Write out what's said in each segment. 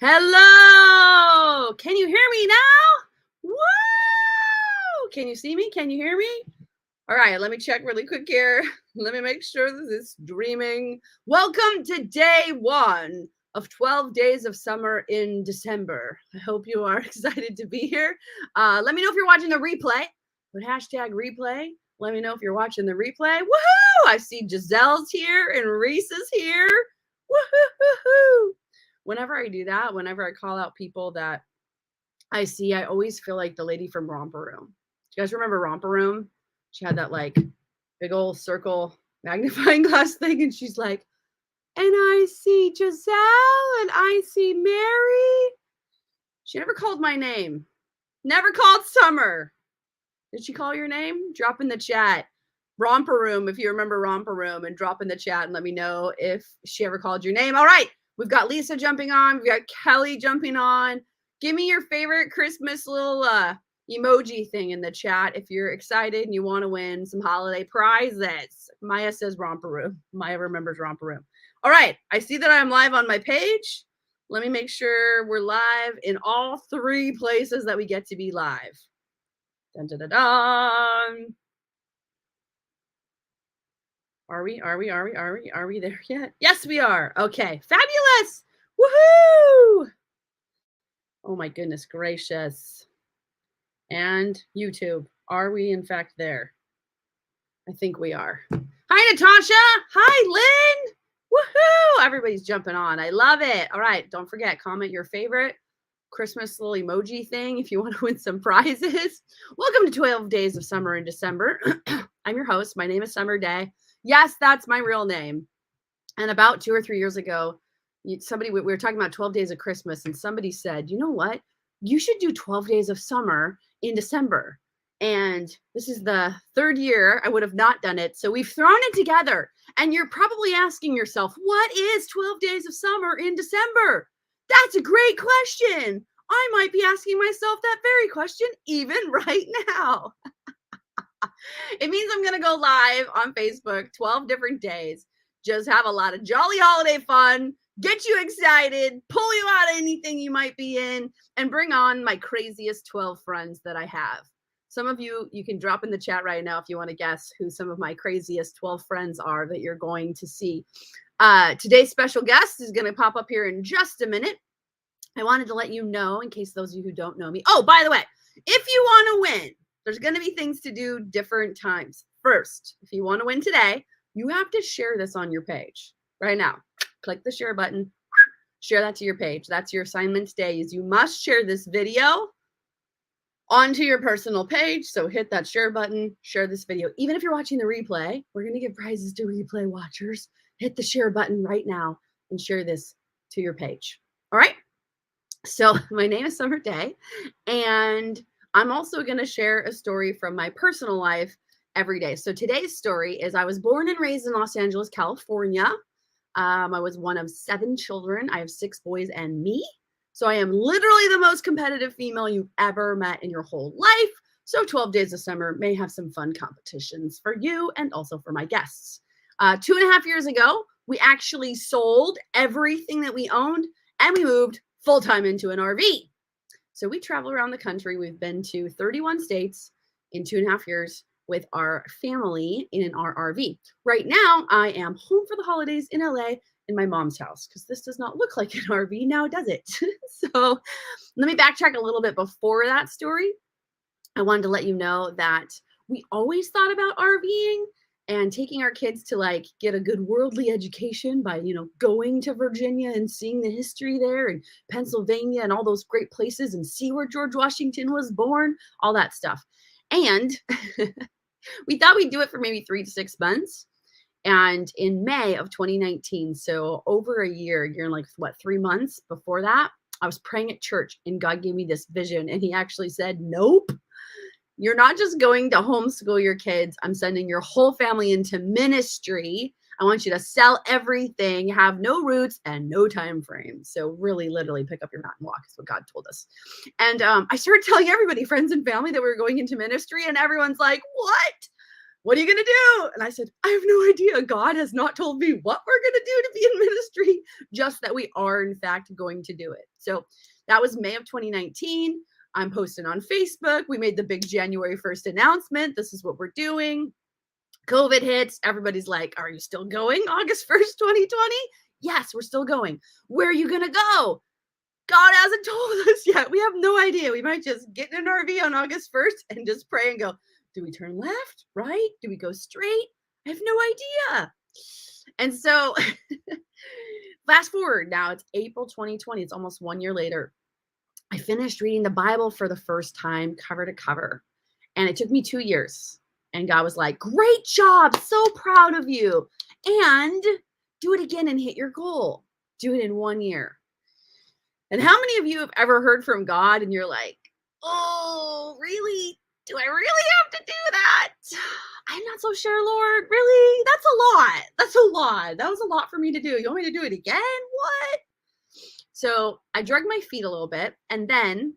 Hello! Can you hear me now? Woo! Can you see me? Can you hear me? All right, let me check really quick here. Let me make sure that it's dreaming. Welcome to day 1 of 12 days of summer in December. I hope you are excited to be here. Let me know if you're watching the replay. Put hashtag replay. Let me know if you're watching the replay. Woohoo! I see Giselle's here and Reese is here. Woohoo! Whenever I do that, whenever I call out people that I see, I always feel like the lady from Romper Room. Do you guys remember Romper Room? She had that like big old circle magnifying glass thing, and she's like, and I see Giselle and I see Mary. She never called my name. Never called Summer. Did she call your name? Drop in the chat. Romper Room, if you remember Romper Room, and drop in the chat and let me know if she ever called your name. All right. We've got Lisa jumping on. We've got Kelly jumping on. Give me your favorite Christmas little emoji thing in the chat if you're excited and you want to win some holiday prizes. Maya says Romper Room. Maya remembers Romper Room. All right. I see that I'm live on my page. Let me make sure we're live in all 3 places that we get to be live. Dun, dun, dun, dun. Are we there yet? Yes, we are. Okay, fabulous. Woohoo! Oh my goodness gracious. And YouTube, are we in fact there? I think we are. Hi, Natasha. Hi, Lynn. Woohoo! Everybody's jumping on. I love it. All right, don't forget, comment your favorite Christmas little emoji thing if you want to win some prizes. Welcome to 12 Days of Summer in December. I'm your host. My name is Summer Day. Yes, that's my real name. And about 2 or 3 years ago, we were talking about 12 days of Christmas, and somebody said, you know what? You should do 12 days of summer in December. And this is the 3rd year I would have not done it. So we've thrown it together. And you're probably asking yourself, what is 12 days of summer in December? That's a great question. I might be asking myself that very question even right now. It means I'm going to go live on Facebook 12 different days. Just have a lot of jolly holiday fun, get you excited, pull you out of anything you might be in, and bring on my craziest 12 friends that I have. Some of you can drop in the chat right now if you want to guess who some of my craziest 12 friends are that you're going to see. Today's special guest is going to pop up here in just a minute. I wanted to let you know, in case those of you who don't know me. Oh, by the way, if you want to win, there's going to be things to do different times. First, if you want to win today, you have to share this on your page right now. Click the share button, share that to your page. That's your assignment today, is you must share this video onto your personal page. So hit that share button, share this video. Even if you're watching the replay, we're going to give prizes to replay watchers. Hit the share button right now and share this to your page. All right. So my name is Summer Day, and I'm also going to share a story from my personal life every day. So today's story is I was born and raised in Los Angeles, California. I was one of 7 children. I have 6 boys and me. So I am literally the most competitive female you've ever met in your whole life. So 12 Days of Summer may have some fun competitions for you and also for my guests. 2.5 years ago, we actually sold everything that we owned and we moved full-time into an RV. So we travel around the country. We've been to 31 states in 2.5 years with our family in our RV. Right now, I am home for the holidays in LA in my mom's house, because this does not look like an RV now, does it? So let me backtrack a little bit before that story. I wanted to let you know that we always thought about RVing and taking our kids to like get a good worldly education by, going to Virginia and seeing the history there, and Pennsylvania and all those great places, and see where George Washington was born, all that stuff. And we thought we'd do it for maybe 3 to 6 months. And in May of 2019, so over a year and like 3 months before that, I was praying at church and God gave me this vision, and he actually said, nope. You're not just going to homeschool your kids. I'm sending your whole family into ministry. I want you to sell everything, have no roots and no time frame. So really, literally pick up your mat and walk is what God told us. And I started telling everybody, friends and family, that we were going into ministry, and everyone's like, what? what are you going to do? And I said, I have no idea. God has not told me what we're going to do to be in ministry, just that we are, in fact, going to do it. So that was May of 2019. I'm posting on Facebook. We made the big January 1st announcement. This is what we're doing. COVID hits. Everybody's like, are you still going August 1st, 2020? Yes, we're still going. Where are you going to go? God hasn't told us yet. We have no idea. We might just get in an RV on August 1st and just pray and go, do we turn left, right? Do we go straight? I have no idea. And so fast forward, now it's April 2020. It's almost 1 year later. I finished reading the Bible for the first time, cover to cover. And it took me 2 years. And God was like, great job. So proud of you. And do it again and hit your goal. Do it in 1 year. And how many of you have ever heard from God and you're like, oh, really? Do I really have to do that? I'm not so sure, Lord. Really? That's a lot. That's a lot. That was a lot for me to do. You want me to do it again? What? So I dragged my feet a little bit. And then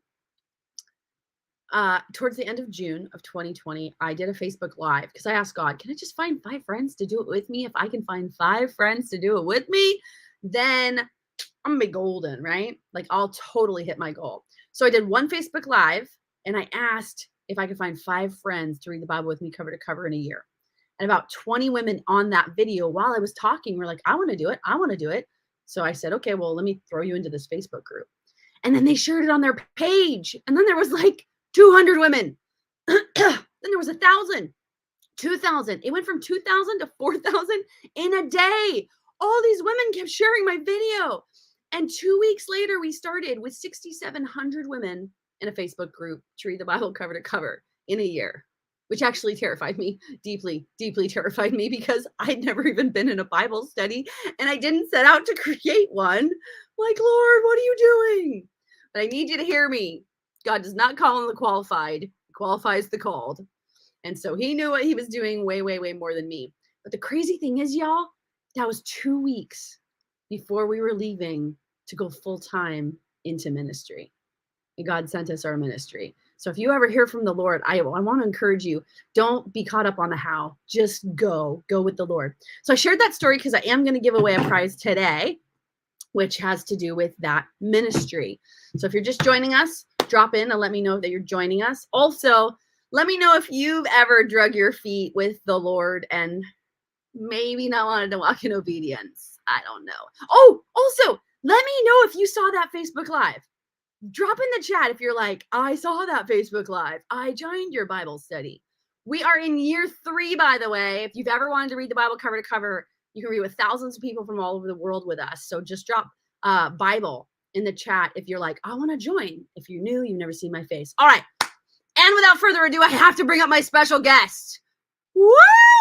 towards the end of June of 2020, I did a Facebook Live because I asked God, can I just find 5 friends to do it with me? If I can find 5 friends to do it with me, then I'm gonna be golden, right? Like I'll totally hit my goal. So I did one Facebook Live and I asked if I could find 5 friends to read the Bible with me cover to cover in a year. And about 20 women on that video while I was talking were like, I want to do it. I want to do it. So I said, okay, well, let me throw you into this Facebook group. And then they shared it on their page. And then there was like 200 women. Then there was 1,000, 2,000. It went from 2,000 to 4,000 in a day. All these women kept sharing my video. And 2 weeks later, we started with 6,700 women in a Facebook group to read the Bible cover to cover in a year, which actually terrified me, deeply, deeply terrified me because I'd never even been in a Bible study and I didn't set out to create one. Like, Lord, what are you doing? But I need you to hear me. God does not call on the qualified, he qualifies the called. And so he knew what he was doing way, way, way more than me. But the crazy thing is, y'all, that was 2 weeks before we were leaving to go full time into ministry. And God sent us our ministry. So if you ever hear from the Lord, I want to encourage you, don't be caught up on the how. Just go with the Lord. So I shared that story because I am going to give away a prize today, which has to do with that ministry. So if you're just joining us, drop in and let me know that you're joining us. Also, let me know if you've ever drug your feet with the Lord and maybe not wanted to walk in obedience. I don't know. Oh, also, let me know if you saw that Facebook Live. Drop in the chat if you're like, I saw that Facebook Live. I joined your Bible study. We are in year 3, by the way. If you've ever wanted to read the Bible cover to cover, you can read with thousands of people from all over the world with us. So just drop Bible in the chat if you're like, I want to join. If you're new, you've never seen my face. All right. And without further ado, I have to bring up my special guest. Woo!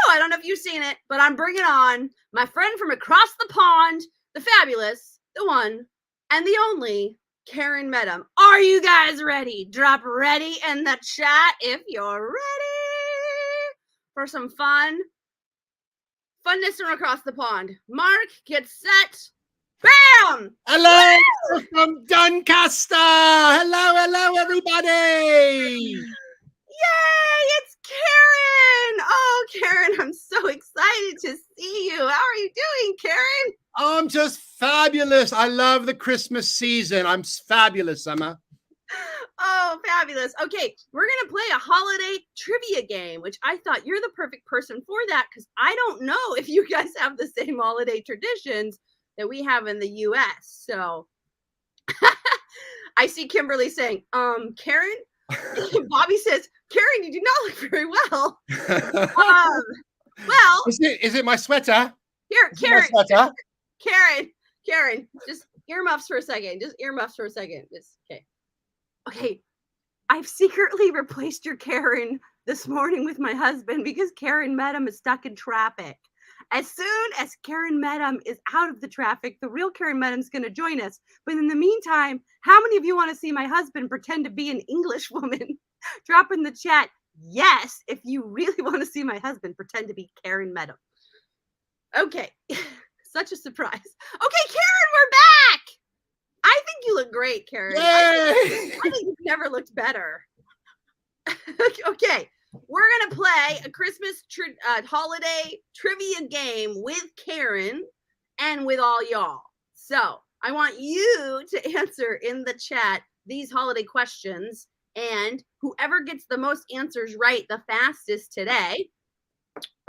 I don't know if you've seen it, but I'm bringing on my friend from across the pond, the fabulous, the one, and the only, Karen Mettam. Are you guys ready? Drop ready in the chat if you're ready for some funness from across the pond. Mark, get set. Bam! Hello from Doncaster. Hello, everybody. Yay, it's Karen. Oh, Karen, I'm so excited to see you. How are you doing, Karen? I'm just fabulous. I love the Christmas season. I'm fabulous, Emma. Oh, fabulous. Okay, we're going to play a holiday trivia game, which I thought you're the perfect person for that because I don't know if you guys have the same holiday traditions that we have in the U.S. So I see Kimberly saying, Karen? Bobby says, Karen, you do not look very well. Well, is it my sweater? Here, Karen. My sweater? Karen, just earmuffs for a second. Just okay. Okay, I've secretly replaced your Karen this morning with my husband because Karen Mettam is stuck in traffic. As soon as Karen Mettam is out of the traffic, the real Karen Mettam is going to join us. But in the meantime, how many of you want to see my husband pretend to be an English woman? Drop in the chat yes if you really want to see my husband pretend to be Karen Mettam. Okay, such a surprise. Okay, Karen, we're back. I think you look great, Karen. I think you've never looked better. Okay, we're going to play a Christmas holiday trivia game with Karen and with all y'all. So I want you to answer in the chat these holiday questions, and whoever gets the most answers right the fastest today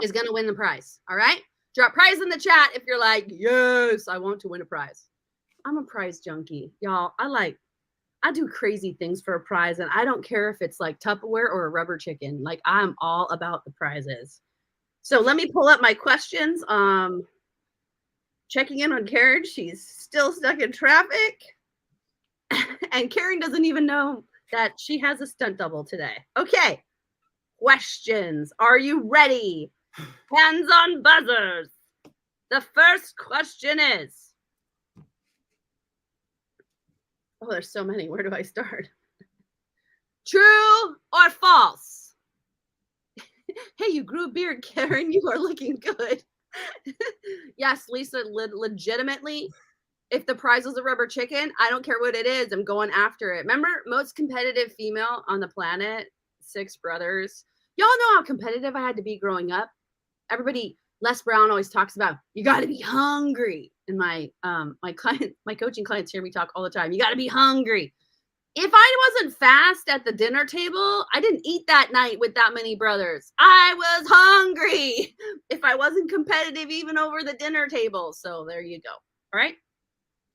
is going to win the prize. All right? Drop prize in the chat if you're like, yes, I want to win a prize. I'm a prize junkie, y'all. I do crazy things for a prize, and I don't care if it's like Tupperware or a rubber chicken. Like, I'm all about the prizes. So let me pull up my questions. Checking in on Karen. She's still stuck in traffic. And Karen doesn't even know that she has a stunt double today. Okay. Questions. Are you ready? Hands on buzzers. The first question is, oh, there's so many. Where do I start? True or false? Hey, you grew a beard, Karen. You are looking good. Yes, Lisa, legitimately, if the prize was a rubber chicken, I don't care what it is. I'm going after it. Remember, most competitive female on the planet, 6 brothers. Y'all know how competitive I had to be growing up. Everybody, Les Brown always talks about, you got to be hungry. And my coaching clients hear me talk all the time. You got to be hungry. If I wasn't fast at the dinner table, I didn't eat that night with that many brothers. I was hungry if I wasn't competitive even over the dinner table. So there you go. All right.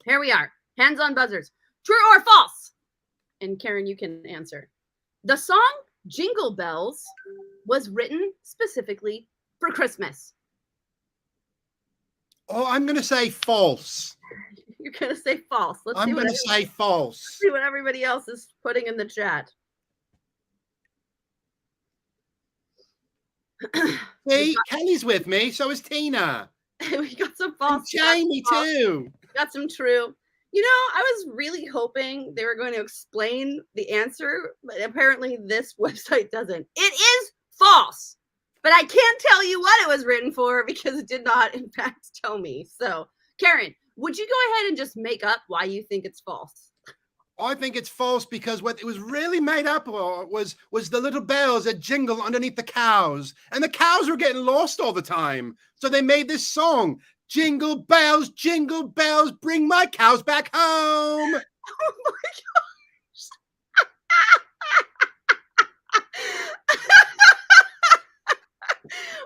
Here we are. Hands on buzzers. True or false? And Karen, you can answer. The song Jingle Bells was written specifically for Christmas. Oh, I'm going to say false. You're going to say false. I'm going to say false. Let's see what everybody else is putting in the chat. See, Kelly's with me. So is Tina. We got some false. And Jamie too. Got some true. You know, I was really hoping they were going to explain the answer, but apparently this website doesn't. It is false, but I can't tell you what it was written for because it did not, in fact, tell me. So, Karen, would you go ahead and just make up why you think it's false? I think it's false because what it was really made up of was the little bells that jingle underneath the cows, and the cows were getting lost all the time. So they made this song, jingle bells, bring my cows back home. Oh my gosh.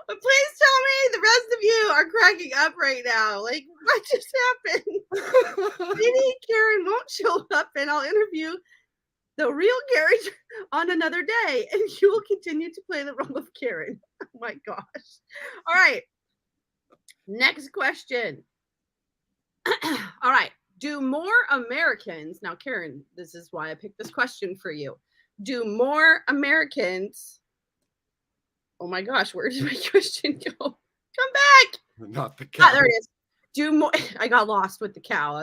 But please tell me the rest of you are cracking up right now. Like, what just happened? Maybe Karen won't show up and I'll interview the real Karen on another day and you will continue to play the role of Karen. Oh my gosh. All right. Next question. All right. Do more Americans, now Karen, this is why I picked this question for you. Do more Americans, oh my gosh, where did my question go? Come back. Not the cow. There it is. Do more, I got lost with the cow.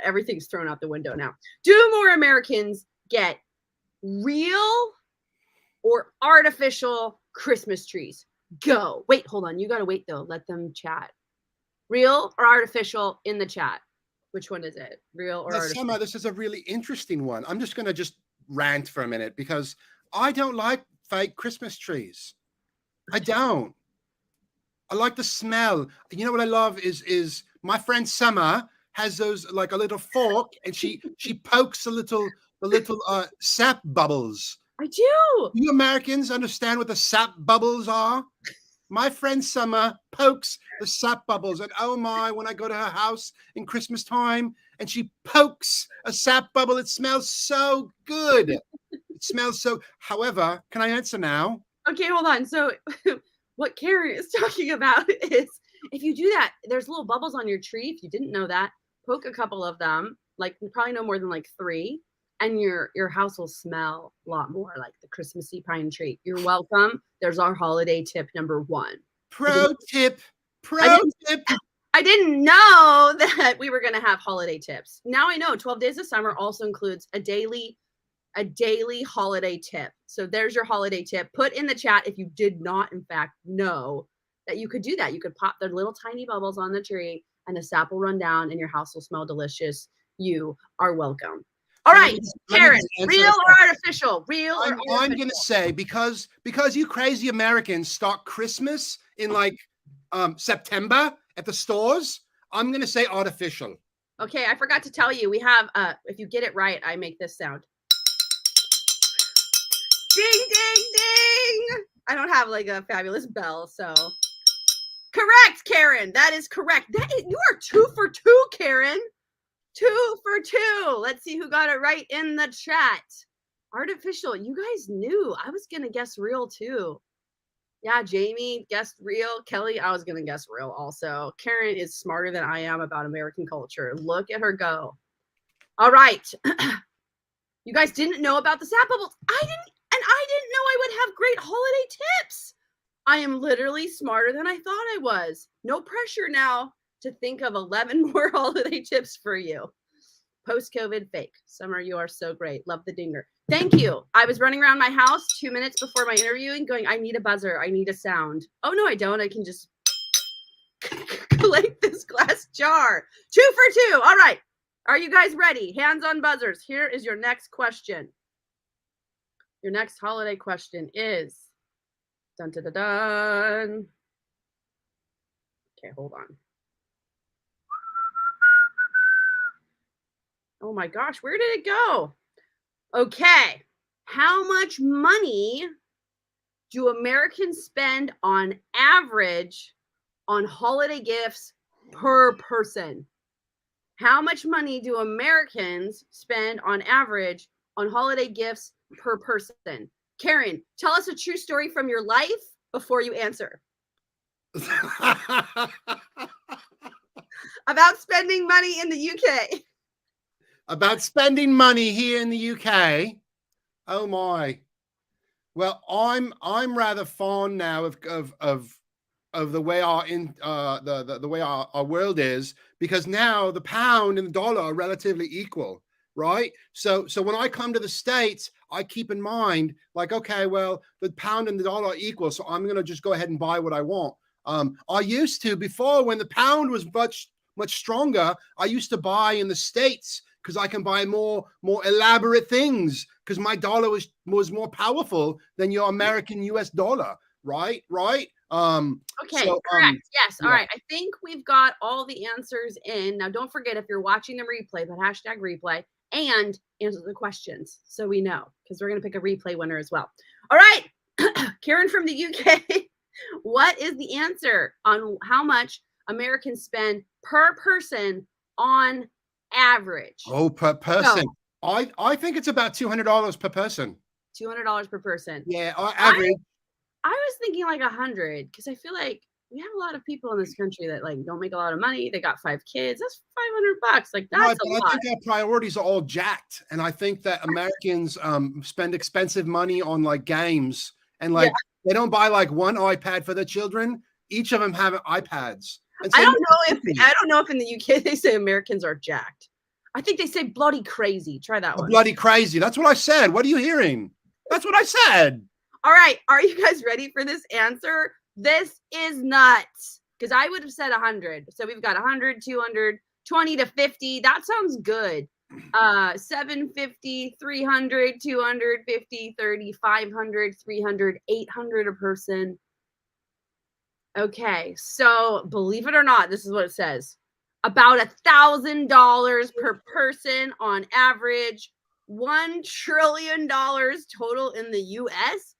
Everything's thrown out the window now. Do more Americans get real or artificial Christmas trees? Go. Wait, hold on. You got to wait though. Let them chat. Real or artificial in the chat? Which one is it? Real or artificial? Summer, this is a really interesting one. I'm just going to rant for a minute because I don't like fake Christmas trees. I don't. I like the smell. You know what I love is my friend Summer has those like a little fork and she pokes the little sap bubbles. I do. You Americans understand what the sap bubbles are? My friend Summer pokes the sap bubbles, and oh my, when I go to her house in Christmas time and she pokes a sap bubble, it smells so good. It smells so. However, can I answer now? Okay, hold on. So what Karen is talking about is if you do that, there's little bubbles on your tree. If you didn't know that, poke a couple of them, like probably no more than like 3, and your house will smell a lot more like the Christmassy pine tree. You're welcome. There's our holiday tip number 1. Pro tip. I didn't know that we were going to have holiday tips. Now I know 12 Days of Summer also includes a daily holiday tip. So there's your holiday tip. Put in the chat if you did not, in fact, know that you could do that. You could pop the little tiny bubbles on the tree and the sap will run down and your house will smell delicious. You are welcome. All So right, let me Karen, just answer real this or artificial? Real or I'm artificial? going to say because you crazy Americans start Christmas in like September at the stores, I'm going to say artificial. Okay, I forgot to tell you, we have, if you get it right, I make this sound. Ding, ding, ding. I don't have like a fabulous bell, so. Correct, Karen. That is correct. You are 2 for 2, Karen. 2 for 2. Let's see who got it right in the chat. Artificial. You guys knew. I was going to guess real too. Yeah, Jamie guessed real. Kelly, I was going to guess real also. Karen is smarter than I am about American culture. Look at her go. All right. You guys didn't know about the sap bubbles. I didn't know I would have great holiday tips. I am literally smarter than I thought I was. No pressure now to think of 11 more holiday tips for you. Post-COVID fake. Summer, you are so great. Love the dinger. Thank you. I was running around my house 2 minutes before my interview and going, I need a buzzer. I need a sound. Oh, no, I don't. I can just collect this glass jar. 2 for 2. All right. Are you guys ready? Hands on buzzers. Here is your next question. Your next holiday question is, dun, dun, dun, dun. Okay, hold on. Oh my gosh, where did it go? Okay, how much money do Americans spend on average on holiday gifts per person? How much money do Americans spend on average on holiday gifts per person? Karen, tell us a true story from your life before you answer. About spending money in the UK. About spending money here in the UK. Oh my. Well, I'm rather fond now of the way the way our world is, because now the pound and the dollar are relatively equal, right? So when I come to the States, I keep in mind, like, okay, well, the pound and the dollar are equal, so I'm gonna just go ahead and buy what I want. I used to, before, when the pound was much stronger, I used to buy in the States because I can buy more elaborate things because my dollar was more powerful than your American US dollar, right? Okay, so, correct. Yes. Yeah. All right. I think we've got all the answers in. Now, don't forget, if you're watching the replay, put #replay and answer the questions so we know, because we're going to pick a replay winner as well. All right. Karen from the UK, what is the answer on how much Americans spend per person on average? Oh, per person. So, I think it's about $200 per person. $200 per person. Yeah, average. I was thinking like 100, because I feel like we have a lot of people in this country that like don't make a lot of money. They got 5 kids. That's $500. Like, that's a lot. I think our priorities are all jacked, and I think that Americans spend expensive money on like games, and like they don't buy like one iPad for their children. Each of them have iPads. And I don't know if in the UK they say Americans are jacked. I think they say bloody crazy. Try that one. Bloody crazy. That's what I said. What are you hearing? That's what I said. All right. Are you guys ready for this answer? This is nuts, because I would have said 100. So we've got 100, 200, 20 to 50. That sounds good. 750, 300, 250, 30, 500, 300, 800 a person. Okay, so believe it or not, this is what it says. About $1,000 per person on average. $1 trillion total in the US.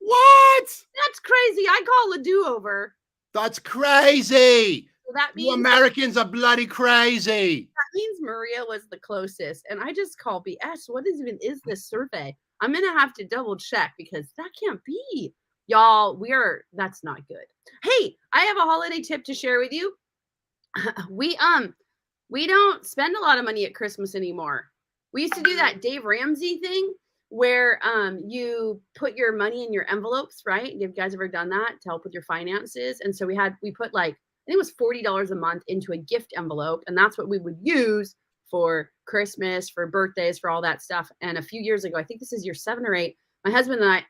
What? That's crazy. I call a do-over. That's crazy. So that means you Americans are bloody crazy. That means Maria was the closest, and I just call BS. What even is this survey? I'm gonna have to double check, because that can't be. Y'all, that's not good. Hey, I have a holiday tip to share with you. We don't spend a lot of money at Christmas anymore. We used to do that Dave Ramsey thing where you put your money in your envelopes, right? Have you guys ever done that to help with your finances? And so we put like, I think it was $40 a month into a gift envelope, and that's what we would use for Christmas, for birthdays, for all that stuff. And a few years ago, I think this is year 7 or 8, my husband and I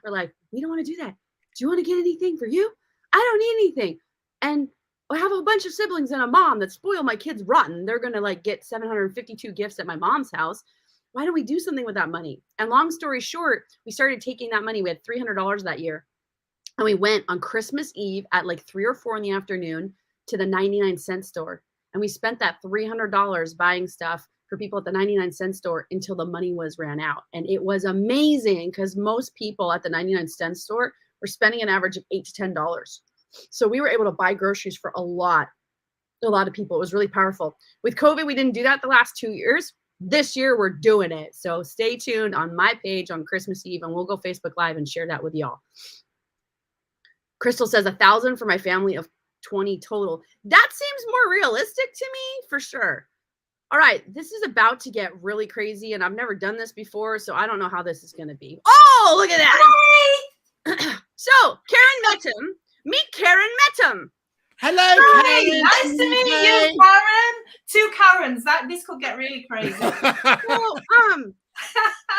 were like, we don't want to do that. Do you want to get anything for you? I don't need anything. And I have a bunch of siblings and a mom that spoil my kids rotten. They're going to like get 752 gifts at my mom's house. Why don't we do something with that money? And long story short, we started taking that money. We had $300 that year. And we went on Christmas Eve at like 3 or 4 in the afternoon to the 99-cent store. And we spent that $300 buying stuff for people at the 99-cent store until the money was ran out. And it was amazing because most people at the 99-cent store were spending an average of $8 to $10. So we were able to buy groceries for a lot of people. It was really powerful. With COVID, we didn't do that the last 2 years. This year, we're doing it. So stay tuned on my page on Christmas Eve, and we'll go Facebook Live and share that with y'all. Crystal says 1,000 for my family of 20 total. That seems more realistic to me, for sure. All right, this is about to get really crazy, and I've never done this before, so I don't know how this is going to be. Oh, look at that. So, Karen Mettam. Meet Karen Mettam. Hello, Hi, Karen. nice to meet you, Karen. 2 Karens. This could get really crazy. Well,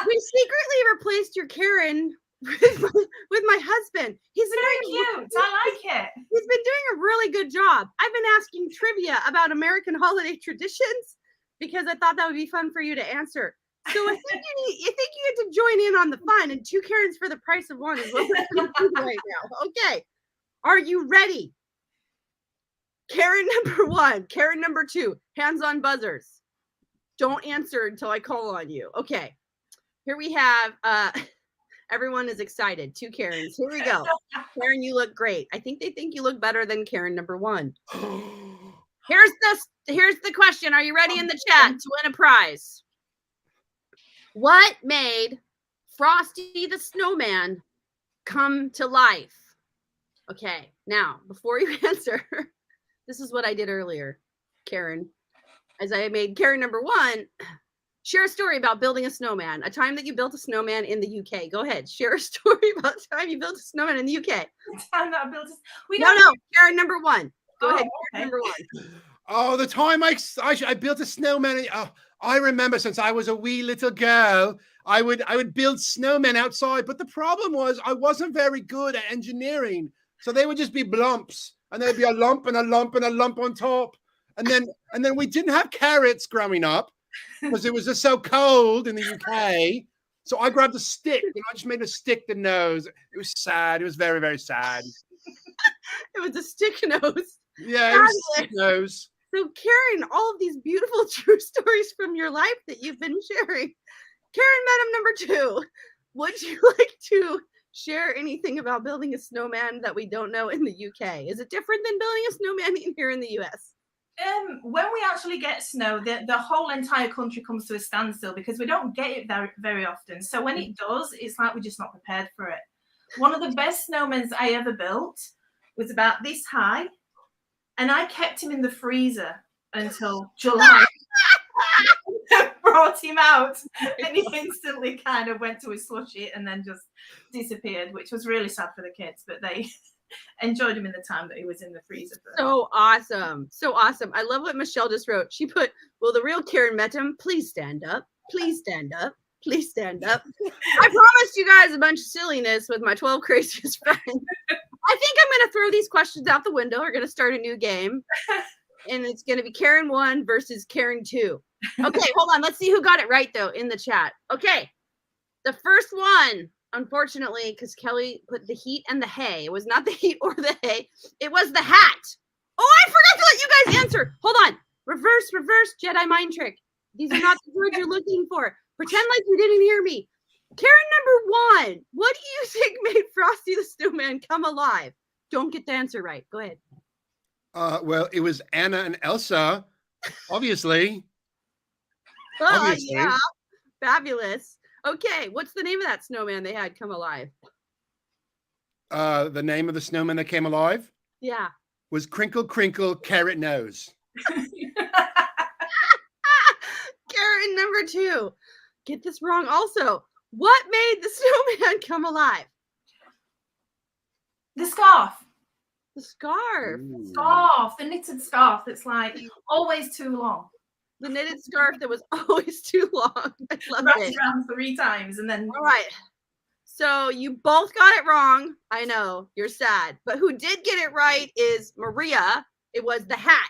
we secretly replaced your Karen with my husband. He's been Very doing cute. I like it. He's been doing a really good job. I've been asking trivia about American holiday traditions because I thought that would be fun for you to answer. So I think you get to join in on the fun, and 2 Karens for the price of one is what we're going to do right now. Okay. Are you ready? Karen number 1, Karen number 2, hands on buzzers. Don't answer until I call on you. Okay. Here we have, everyone is excited. 2 Karens. Here we go. Karen, you look great. I think they think you look better than Karen number 1. Here's the question. Are you ready in the chat to win a prize? What made Frosty the Snowman come to life? Okay, now, before you answer, this is what I did earlier, Karen. As I made Karen number 1, share a story about building a snowman, a time that you built a snowman in the UK. Go ahead, share a story about the time you built a snowman in the UK. Time that I built No, Karen number 1. Go ahead, Karen number 1. Oh, the time I built a snowman. Oh, I remember since I was a wee little girl, I would build snowmen outside. But the problem was I wasn't very good at engineering. So they would just be blumps, and there'd be a lump and a lump and a lump on top. And then we didn't have carrots growing up because it was just so cold in the UK. So I grabbed a stick and I just made a stick the nose. It was sad. It was very, very sad. It was a stick nose. Yeah, it was a stick nose. So Karen, all of these beautiful true stories from your life that you've been sharing. Karen Mettam number 2, would you like to share anything about building a snowman that we don't know in the UK? Is it different than building a snowman here in the US? When we actually get snow, the whole entire country comes to a standstill because we don't get it very often. So when it does, it's like we're just not prepared for it. One of the best snowmen I ever built was about this high, and I kept him in the freezer until July. Brought him out, and he instantly kind of went to his slushy and then just disappeared, which was really sad for the kids, but they enjoyed him in the time that he was in the freezer. So awesome. So awesome. I love what Michelle just wrote. She put, will the real Karen Mettam please stand up? Please stand up. Please stand up. I promised you guys a bunch of silliness with my 12 craziest friends. I think I'm going to throw these questions out the window. We're going to start a new game. And it's going to be Karen 1 versus Karen 2. Okay, hold on. Let's see who got it right, though, in the chat. Okay. The first one, unfortunately, because Kelly put the heat and the hay. It was not the heat or the hay. It was the hat. Oh, I forgot to let you guys answer. Hold on. Reverse Jedi mind trick. These are not the words you're looking for. Pretend like you didn't hear me. Karen number 1, what do you think made Frosty the Snowman come alive? Don't get the answer right. Go ahead. Well, it was Anna and Elsa, obviously. Obviously. Yeah. Fabulous. Okay, what's the name of that snowman they had come alive? The name of the snowman that came alive? Yeah. Was Crinkle Crinkle Carrot Nose. Karen number 2. Get this wrong also. What made the snowman come alive? The scarf. The scarf. Ooh. Scarf. The knitted scarf that's like always too long. The knitted scarf that was always too long. I love it. Around 3 times and then. All right. So you both got it wrong. I know. You're sad. But who did get it right is Maria. It was the hat.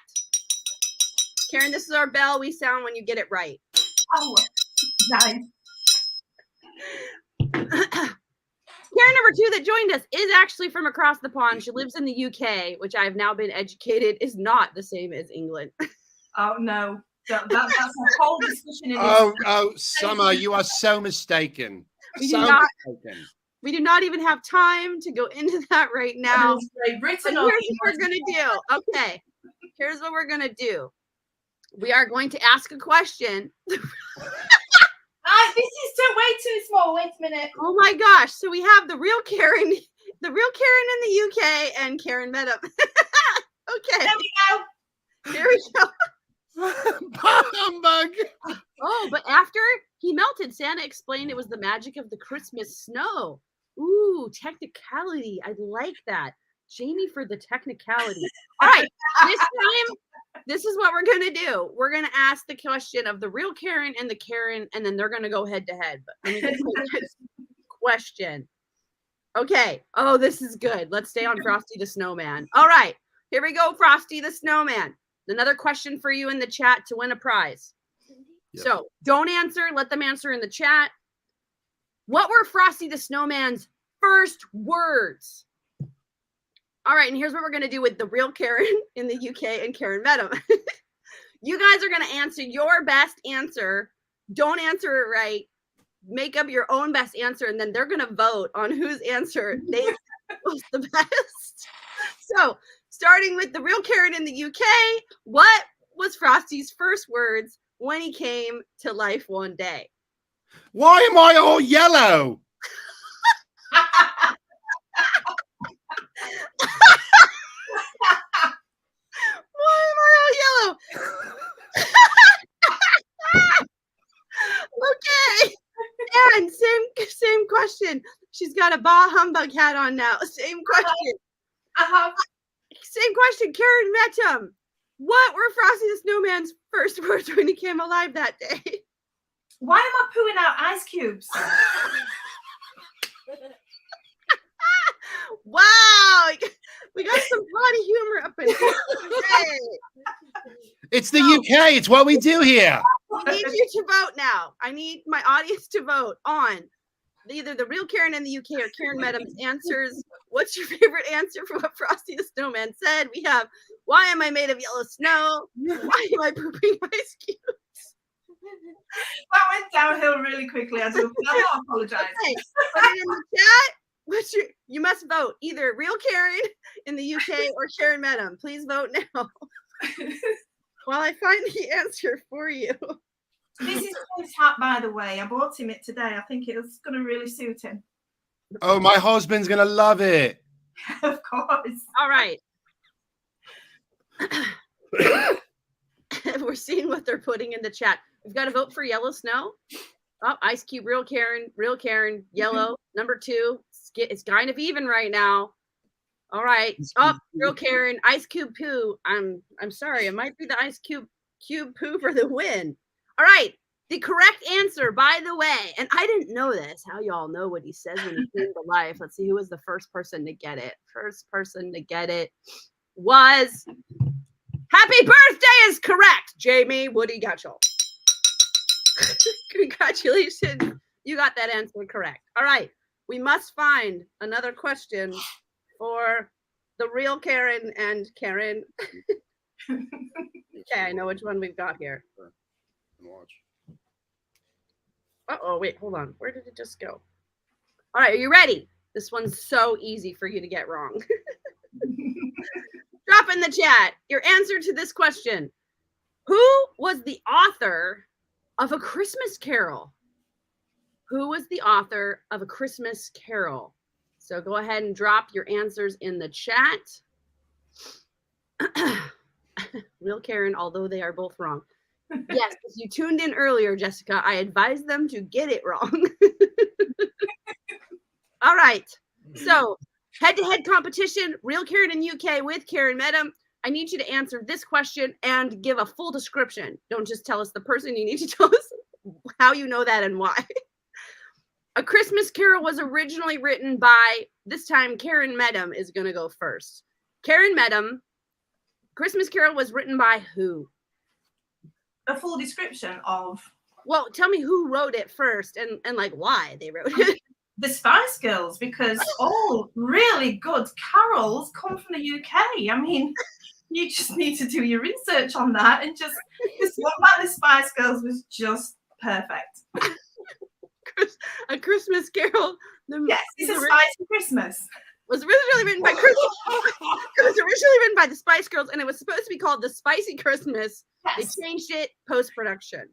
Karen, this is our bell we sound when you get it right. Oh, nice. Karen number 2 that joined us is actually from across the pond. She lives in the UK, which I've now been educated is not the same as England. Oh, no. That's a whole discussion in Summer, you are so mistaken. We do not even have time to go into that right now. Here's what we're going to do. Okay. Here's what we're going to do. We are going to ask a question. This is way too small. Wait a minute. Oh my gosh. So we have the real Karen in the UK and Karen Mettam. Okay. There we go. Here we go. Humbug. Oh, but after he melted, Santa explained it was the magic of the Christmas snow. Ooh, technicality. I like that. Jamie for the technicality. All right. This time, this is what we're going to do. We're going to ask the question of the real Karen and the Karen, and then they're going to go head to head. But let me get this question. Okay. Oh, this is good. Let's stay on Frosty the Snowman. All right. Here we go, Frosty the Snowman. Another question for you in the chat to win a prize. Yep. So don't answer. Let them answer in the chat. What were Frosty the Snowman's first words? All right, and here's what we're going to do with the real Karen in the UK and Karen Mettam. You guys are going to answer your best answer. Don't answer it right. Make up your own best answer, and then they're going to vote on whose answer they was the best. So, starting with the real Karen in the UK, what was Frosty's first words when he came to life one day? Why am I all yellow? Why am I all yellow? Okay. And same question. She's got a bah humbug hat on now. Same question. Same question, Karen Mettam. What were Frosty the Snowman's first words when he came alive that day? Why am I pooing out ice cubes? Wow, we got some potty humor up in here today. It's the UK. It's what we do here. I need you to vote now. I need my audience to vote on either the real Karen in the UK or Karen Mettam's answers. What's your favorite answer for what Frosty the Snowman said? We have, why am I made of yellow snow? Why am I pooping ice cubes? That went downhill really quickly. I apologize. Okay. Put it in the chat. You must vote either real Karen in the UK or Karen Mettam. Please vote now. While I find the answer for you. This is his hat, by the way. I bought him it today. I think it's going to really suit him. Oh, my husband's going to love it. Of course. All right. We're seeing what they're putting in the chat. We've got to vote for yellow snow. Oh, Ice Cube, real Karen, yellow. Number 2. It's kind of even right now. All right. Oh, real Karen, Ice Cube poo. I'm sorry. It might be the Ice Cube poo for the win. All right. The correct answer, by the way, and I didn't know this. How y'all know what he says when he came to life? Let's see who was the first person to get it. First person to get it was Happy Birthday is correct, Jamie Woody Gatchell. Congratulations. You got that answer correct. All right. We must find another question for the real Karen and Karen. Okay, I know which one we've got here. Watch. Uh-oh, wait, hold on. Where did it just go? All right, are you ready? This one's so easy for you to get wrong. Drop in the chat your answer to this question. Who was the author of A Christmas Carol? Who was the author of A Christmas Carol? So go ahead and drop your answers in the chat. Real Karen, although they are both wrong. Yes, if you tuned in earlier, Jessica, I advised them to get it wrong. All right. So head-to-head competition, real Karen in UK with Karen Mettam. I need you to answer this question and give a full description. Don't just tell us the person. You need to tell us how you know that and why. A Christmas Carol was originally written by, this time Karen Mettam is going to go first. Karen Mettam Christmas Carol was written by who? A full description of. Well, tell me who wrote it first and like why they wrote it. The Spice Girls, because all really good carols come from the UK. I mean, you just need to do your research on that, and just this one by the Spice Girls was just perfect. A Christmas Carol. Yes, it's a spicy Christmas. Was originally written by Christmas. It was originally written by the Spice Girls, and it was supposed to be called The Spicy Christmas. Yes. They changed it post-production.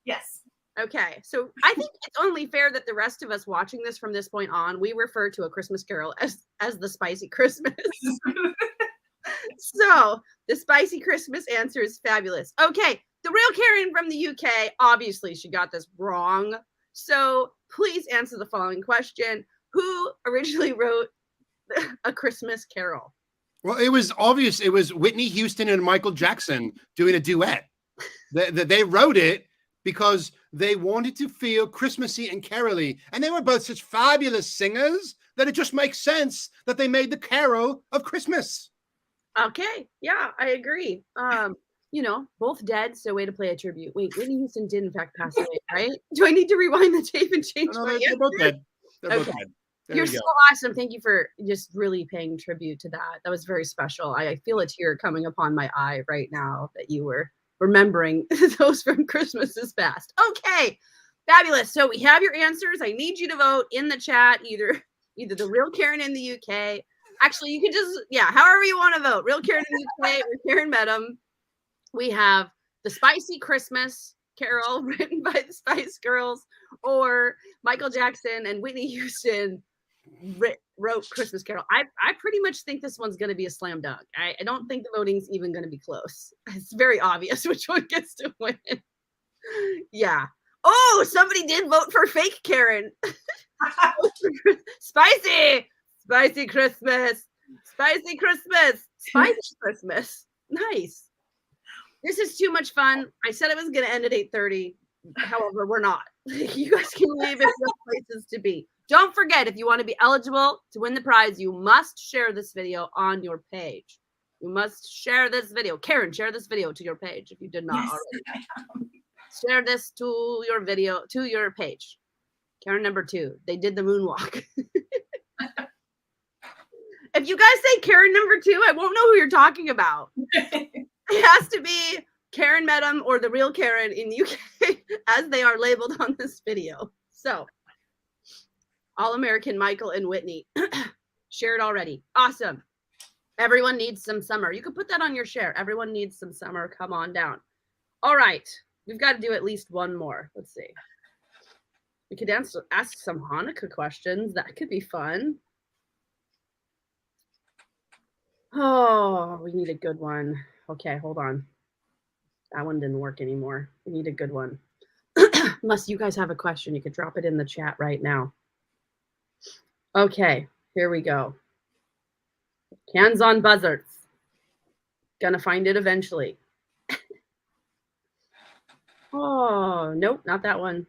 Yes. Okay, so I think it's only fair that the rest of us watching this from this point on, we refer to A Christmas Carol as the Spicy Christmas. So the Spicy Christmas answer is fabulous. Okay, the real Karen from the UK, obviously she got this wrong. So please answer the following question. Who originally wrote A Christmas Carol? Well, it was obvious. It was Whitney Houston and Michael Jackson doing a duet. They wrote it because they wanted to feel Christmassy and carol-y. And they were both such fabulous singers that it just makes sense that they made the carol of Christmas. Okay, yeah, I agree. Both dead, so way to play a tribute. Wait, Whitney Houston did in fact pass away, right? Do I need to rewind the tape and change No, my they're both dead. They're both Okay. dead. There You're you so go. awesome. Thank you for just really paying tribute to that. That was very special. I feel a tear coming upon my eye right now that you were remembering those from Christmases past. Okay, fabulous. So we have your answers. I need you to vote in the chat, either the real Karen in the UK. Actually, you can just, however you want to vote. Real Karen in the UK or Karen Mettam. We have the Spicy Christmas Carol written by the Spice Girls, or Michael Jackson and Whitney Houston wrote Christmas Carol. I pretty much think this one's going to be a slam dunk. I don't think the voting's even going to be close. It's very obvious which one gets to win. Yeah. Oh, somebody did vote for fake Karen. Spicy Christmas. Spicy Christmas. Nice. This is too much fun. I said it was going to end at 8:30. However, we're not. You guys can leave if you have places to be. Don't forget, if you want to be eligible to win the prize, you must share this video on your page. You must share this video. Karen, share this video to your page if you did not already. Share this to your video, to your page. Karen number 2. They did the moonwalk. If you guys say Karen number 2, I won't know who you're talking about. It has to be Karen Mettam or the real Karen in the UK as they are labeled on this video. So, All-American Michael and Whitney. Shared already. Awesome. Everyone needs some summer. You can put that on your share. Everyone needs some summer. Come on down. All right. We've got to do at least one more. Let's see. We could ask some Hanukkah questions. That could be fun. Oh, we need a good one. Okay, hold on. That one didn't work anymore. We need a good one. Unless you guys have a question, you could drop it in the chat right now. Okay, here we go. Hands on buzzers. Gonna find it eventually. Oh, nope, not that one.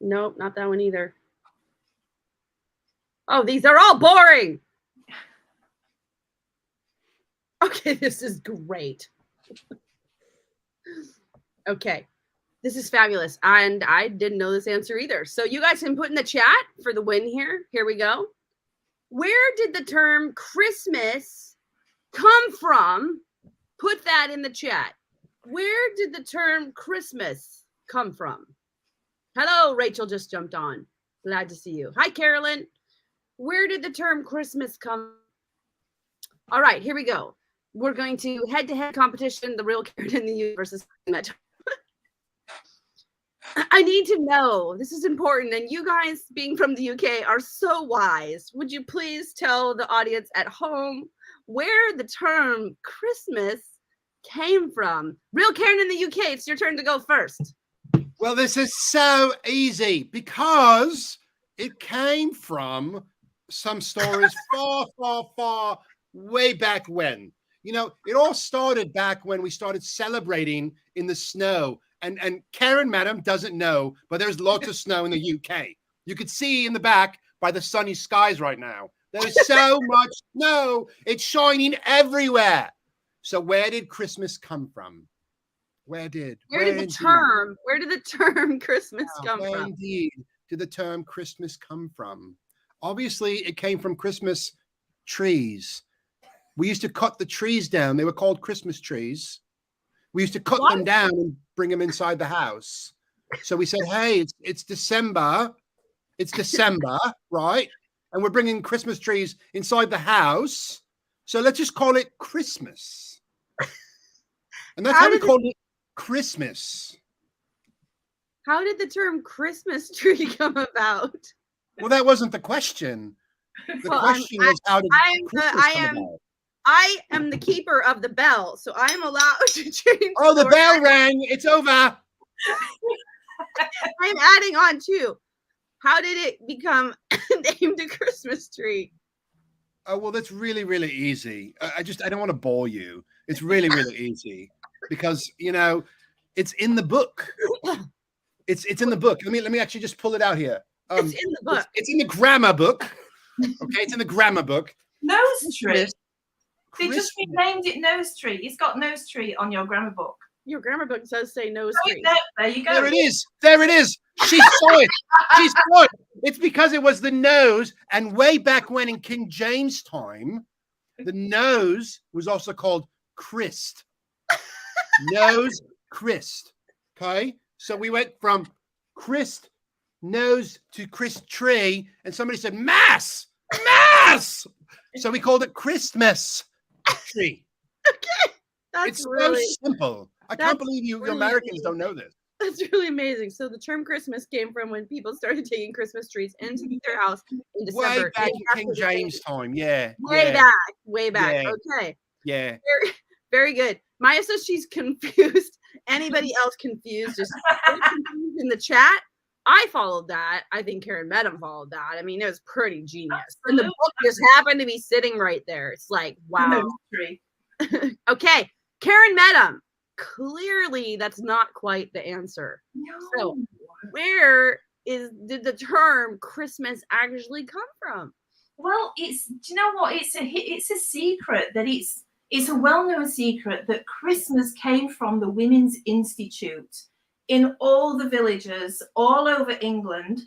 Nope, not that one either. Oh, these are all boring. Okay, this is great. Okay, this is fabulous. And I didn't know this answer either. So you guys can put in the chat for the win here. Here we go. Where did the term Christmas come from? Put that in the chat. Where did the term Christmas come from? Hello, Rachel just jumped on. Glad to see you. Hi, Carolyn. Where did the term Christmas come? All right, here we go. We're going to head-to-head competition, the real Karen in the U versus Mettam. I need to know. This is important. And you guys, being from the UK, are so wise. Would you please tell the audience at home where the term Christmas came from? Real Karen in the UK, it's your turn to go first. Well, this is so easy because it came from some stories far way back when. You know, it all started back when we started celebrating in the snow. And Karen Mettam doesn't know, but there's lots of snow in the UK. You could see in the back by the sunny skies right now. There's so much snow. It's shining everywhere. So where did Christmas come from? Where did the term Christmas come where from? indeed did the term Christmas come from? Obviously, it came from Christmas trees. We used to cut the trees down. They were called Christmas trees. We used to cut them down and bring them inside the house. So we said, hey, it's December. It's December, right? And we're bringing Christmas trees inside the house. So let's just call it Christmas. And that's how we called it Christmas. How did the term Christmas tree come about? Well, that wasn't the question. The question was how did Christmas come about? I am the keeper of the bell, so I am allowed to change. Oh, the bell rang. It's over. I'm adding on too. How did it become named a Christmas tree? Oh, well, that's really, really easy. I don't want to bore you. It's really, really easy because, you know, it's in the book. It's in the book. Let me actually just pull it out here. It's in the book. It's in the grammar book. Okay, it's in the grammar book. Nose tree. They just renamed it nose tree. It's got nose tree on your grammar book. Your grammar book does say nose tree. There you go. There it is. There it is. She saw it. She saw it. It's because it was the nose. And way back when in King James time, the nose was also called Christ. Nose, Christ. Okay. So we went from Christ nose to Christ tree. And somebody said, Mass. So we called it Christmas tree. Okay. That's really so simple. I can't believe you Americans don't know this. That's really amazing. So the term Christmas came from when people started taking Christmas trees into their house in December. Way back in King James time, yeah. Way back. Yeah. Okay. Yeah. Very good. Maya says she's confused. Anybody else confused? Just confused in the chat. I followed that. I think Karen Mettam followed that. I mean, it was pretty genius. And the book just happened to be sitting right there. It's like, wow. Okay. Karen Mettam. Clearly, that's not quite the answer. No. So, where did the term Christmas actually come from? Well, do you know what? It's a secret that it's a well-known secret that Christmas came from the Women's Institute in all the villages all over England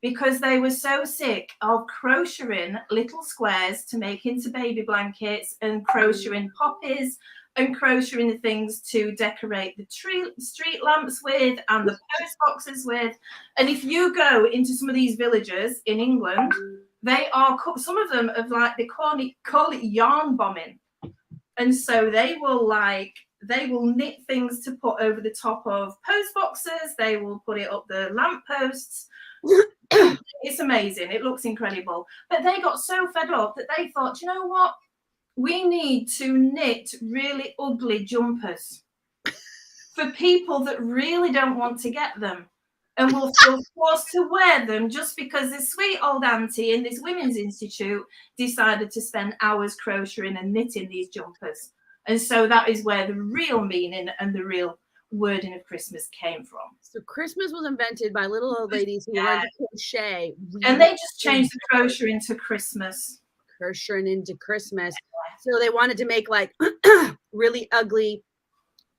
because they were so sick of crocheting little squares to make into baby blankets and crocheting poppies and crocheting things to decorate the street lamps with and the post boxes with. And if you go into some of these villages in England, they are, some of them have they call it yarn bombing. And so they will knit things to put over the top of post boxes. They will put it up the lamp posts. It's amazing. It looks incredible. But they got so fed up that they thought, you know what? We need to knit really ugly jumpers for people that really don't want to get them and will feel forced to wear them just because this sweet old auntie in this Women's Institute decided to spend hours crocheting and knitting these jumpers. And so that is where the real meaning and the real wording of Christmas came from. So Christmas was invented by little old ladies who learned to crochet. And they just changed the crochet into Christmas. Crocheting into Christmas. So they wanted to make like really ugly,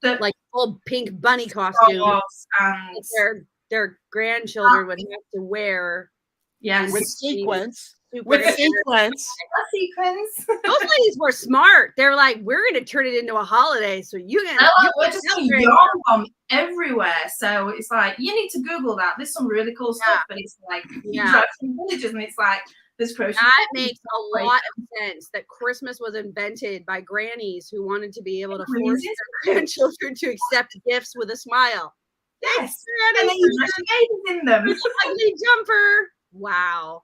like full pink bunny costumes and their grandchildren would have to wear. Yes, with sequins. With sequins. Those ladies were smart. They're like, we're going to turn it into a holiday. So we're just yarn bomb everywhere. So it's like, you need to Google that. There's some really cool stuff, but it's like, you drive some villages and it's like, this crochet. That makes a lot of sense that Christmas was invented by grannies who wanted to be able to force their grandchildren to accept gifts with a smile. Yes. And they use babies in them. Ugly jumper. Wow.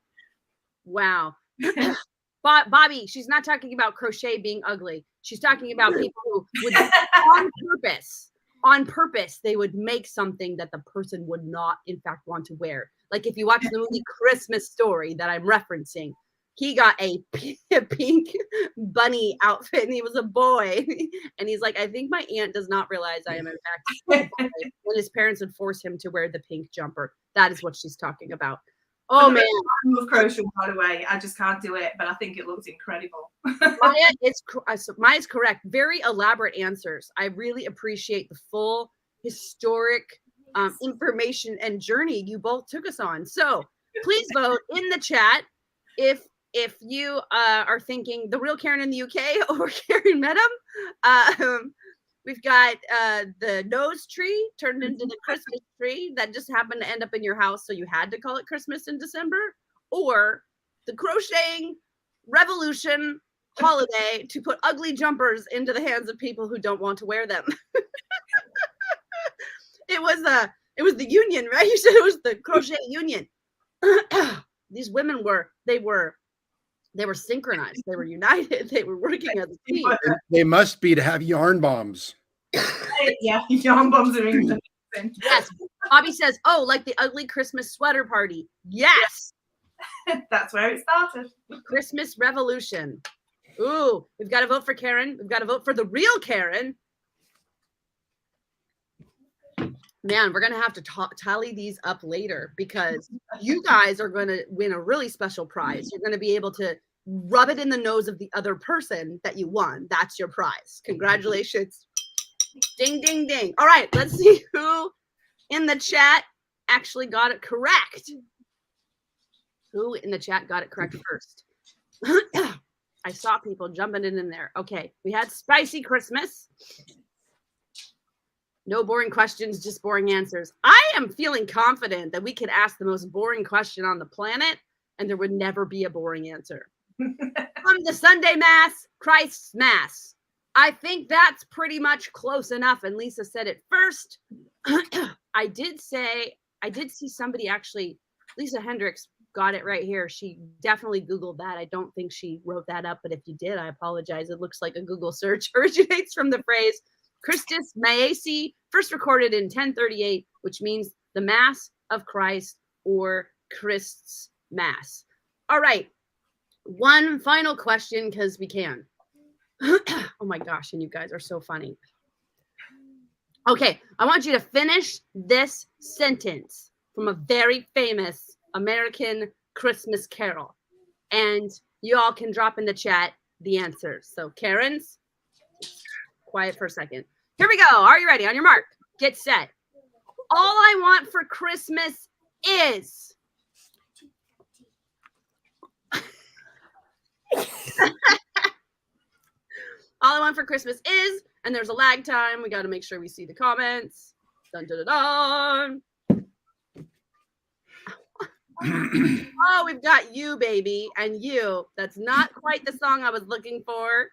Bobby, she's not talking about crochet being ugly. She's talking about people who would on purpose, they would make something that the person would not, in fact, want to wear. Like if you watch the movie Christmas Story that I'm referencing, he got a pink bunny outfit and he was a boy. And he's like, I think my aunt does not realize I am in fact a boy. When his parents would force him to wear the pink jumper. That is what she's talking about. Oh man, I love crochet, by the way. I just can't do it, but I think it looks incredible. Maya's correct. Very elaborate answers. I really appreciate the full historic information and journey you both took us on. So please vote in the chat if you are thinking the real Karen in the UK or Karen Mettam. We've got the nose tree turned into the Christmas tree that just happened to end up in your house, so you had to call it Christmas in December, or the crocheting revolution holiday to put ugly jumpers into the hands of people who don't want to wear them. It was the union, right? You said it was the crochet union. These women were synchronized. They were united. They were working as a team. They must be to have yarn bombs. Yeah, yarn bombs are amazing. Yes. Bobby says, "Oh, like the ugly Christmas sweater party." Yes. That's where it started. Christmas revolution. Ooh, we've got to vote for Karen. We've got to vote for the real Karen. Man, we're going to have to tally these up later because you guys are going to win a really special prize. You're going to be able to rub it in the nose of the other person that you won. That's your prize. Congratulations. Ding, ding, ding. All right, let's see who in the chat actually got it correct. Who in the chat got it correct first? I saw people jumping in there. Okay, we had Spicy Christmas. No boring questions, just boring answers. I am feeling confident that we could ask the most boring question on the planet and there would never be a boring answer. From the Sunday Mass, Christ's Mass. I think that's pretty much close enough. And Lisa said it first. I did see somebody actually, Lisa Hendricks got it right here. She definitely Googled that. I don't think she wrote that up, but if you did, I apologize. It looks like a Google search. Originates from the phrase Christus Maesi, first recorded in 1038, which means the Mass of Christ or Christ's Mass. All right, one final question because we can. Oh my gosh, and you guys are so funny. Okay, I want you to finish this sentence from a very famous American Christmas carol. And you all can drop in the chat the answers. So Karen's, quiet for a second. Here we go. Are you ready? On your mark, get set. All I want for Christmas is. All I want for Christmas is, and there's a lag time. We got to make sure we see the comments. Dun, dun, dun, dun. Oh, we've got you, baby, and you. That's not quite the song I was looking for.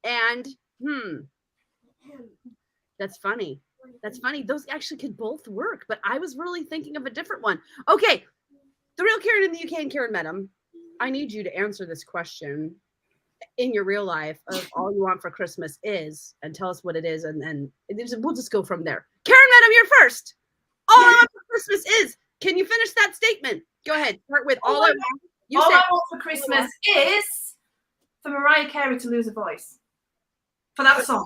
And, that's funny. That's funny. Those actually could both work, but I was really thinking of a different one. Okay, the real Karen in the UK and Karen Mettam. I need you to answer this question in your real life of all you want for Christmas is, and tell us what it is, and then we'll just go from there. Karen Mettam, you're first. All I want for Christmas is. Can you finish that statement? Go ahead. Start with all I want. All I want for Christmas is for Mariah Carey to lose a voice. For that song.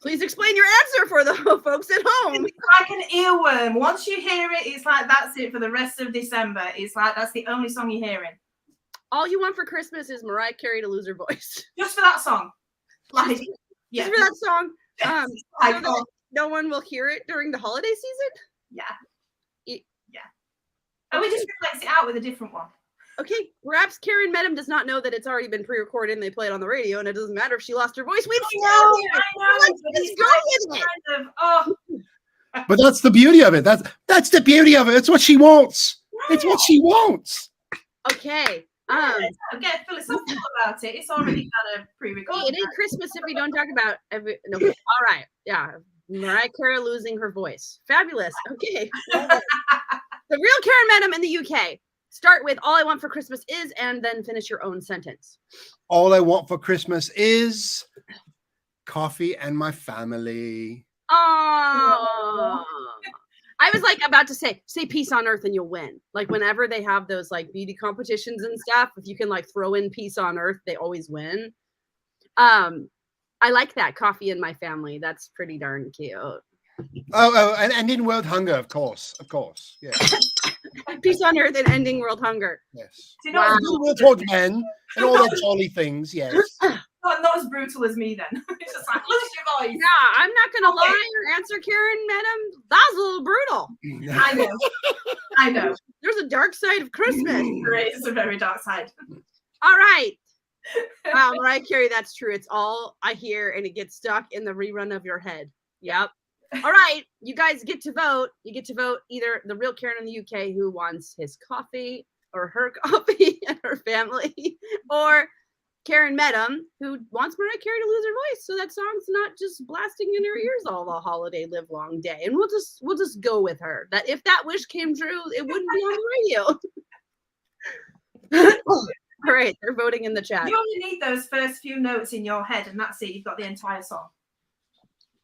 Please explain your answer for the folks at home. It's like an earworm. Once you hear it, it's like that's it for the rest of December. It's like that's the only song you're hearing. All you want for Christmas is Mariah Carey to lose her voice. Just for that song. Like, just for that song. Yes. So that no one will hear it during the holiday season? Yeah. And we just replace it out with a different one. Okay, perhaps Karen Mettam does not know that it's already been pre-recorded and they play it on the radio, and it doesn't matter if she lost her voice. I know. Let's just go with it. But that's the beauty of it. That's the beauty of it. It's what she wants. Yeah. It's what she wants. Okay. Get philosophical about it. It's already kind of pre-recorded. It ain't Christmas if we don't talk about every. No. All right. Yeah. Mariah Carey losing her voice. Fabulous. Okay. The real Karen Mettam in the UK. Start with all I want for Christmas is, and then finish your own sentence. All I want for Christmas is coffee and my family. Oh, I was like about to say peace on earth and you'll win. Like whenever they have those like beauty competitions and stuff, if you can like throw in peace on earth, they always win. I like that, coffee and my family. That's pretty darn cute. And ending world hunger, of course. Yeah. Peace on earth and ending world hunger. Yes. Do you know Wow. Goodwill towards men and all those jolly things. Yes. not as brutal as me then. It's just like, lose your voice. Yeah, I'm not gonna lie. Your answer, Karen, Mettam, that was a little brutal. I know. There's a dark side of Christmas. It's a very dark side. All right. Wow, Mariah Carey, that's true. It's all I hear, and it gets stuck in the rerun of your head. Yep. All right, you guys get to vote. You get to vote either the real Karen in the UK who wants his coffee or her coffee and her family, or Karen Mettam who wants Mariah Carey to lose her voice so that song's not just blasting in her ears all the holiday live long day. And we'll just go with her. That if that wish came true, it wouldn't be on the radio. All right, they're voting in the chat. You only need those first few notes in your head, and that's it. You've got the entire song.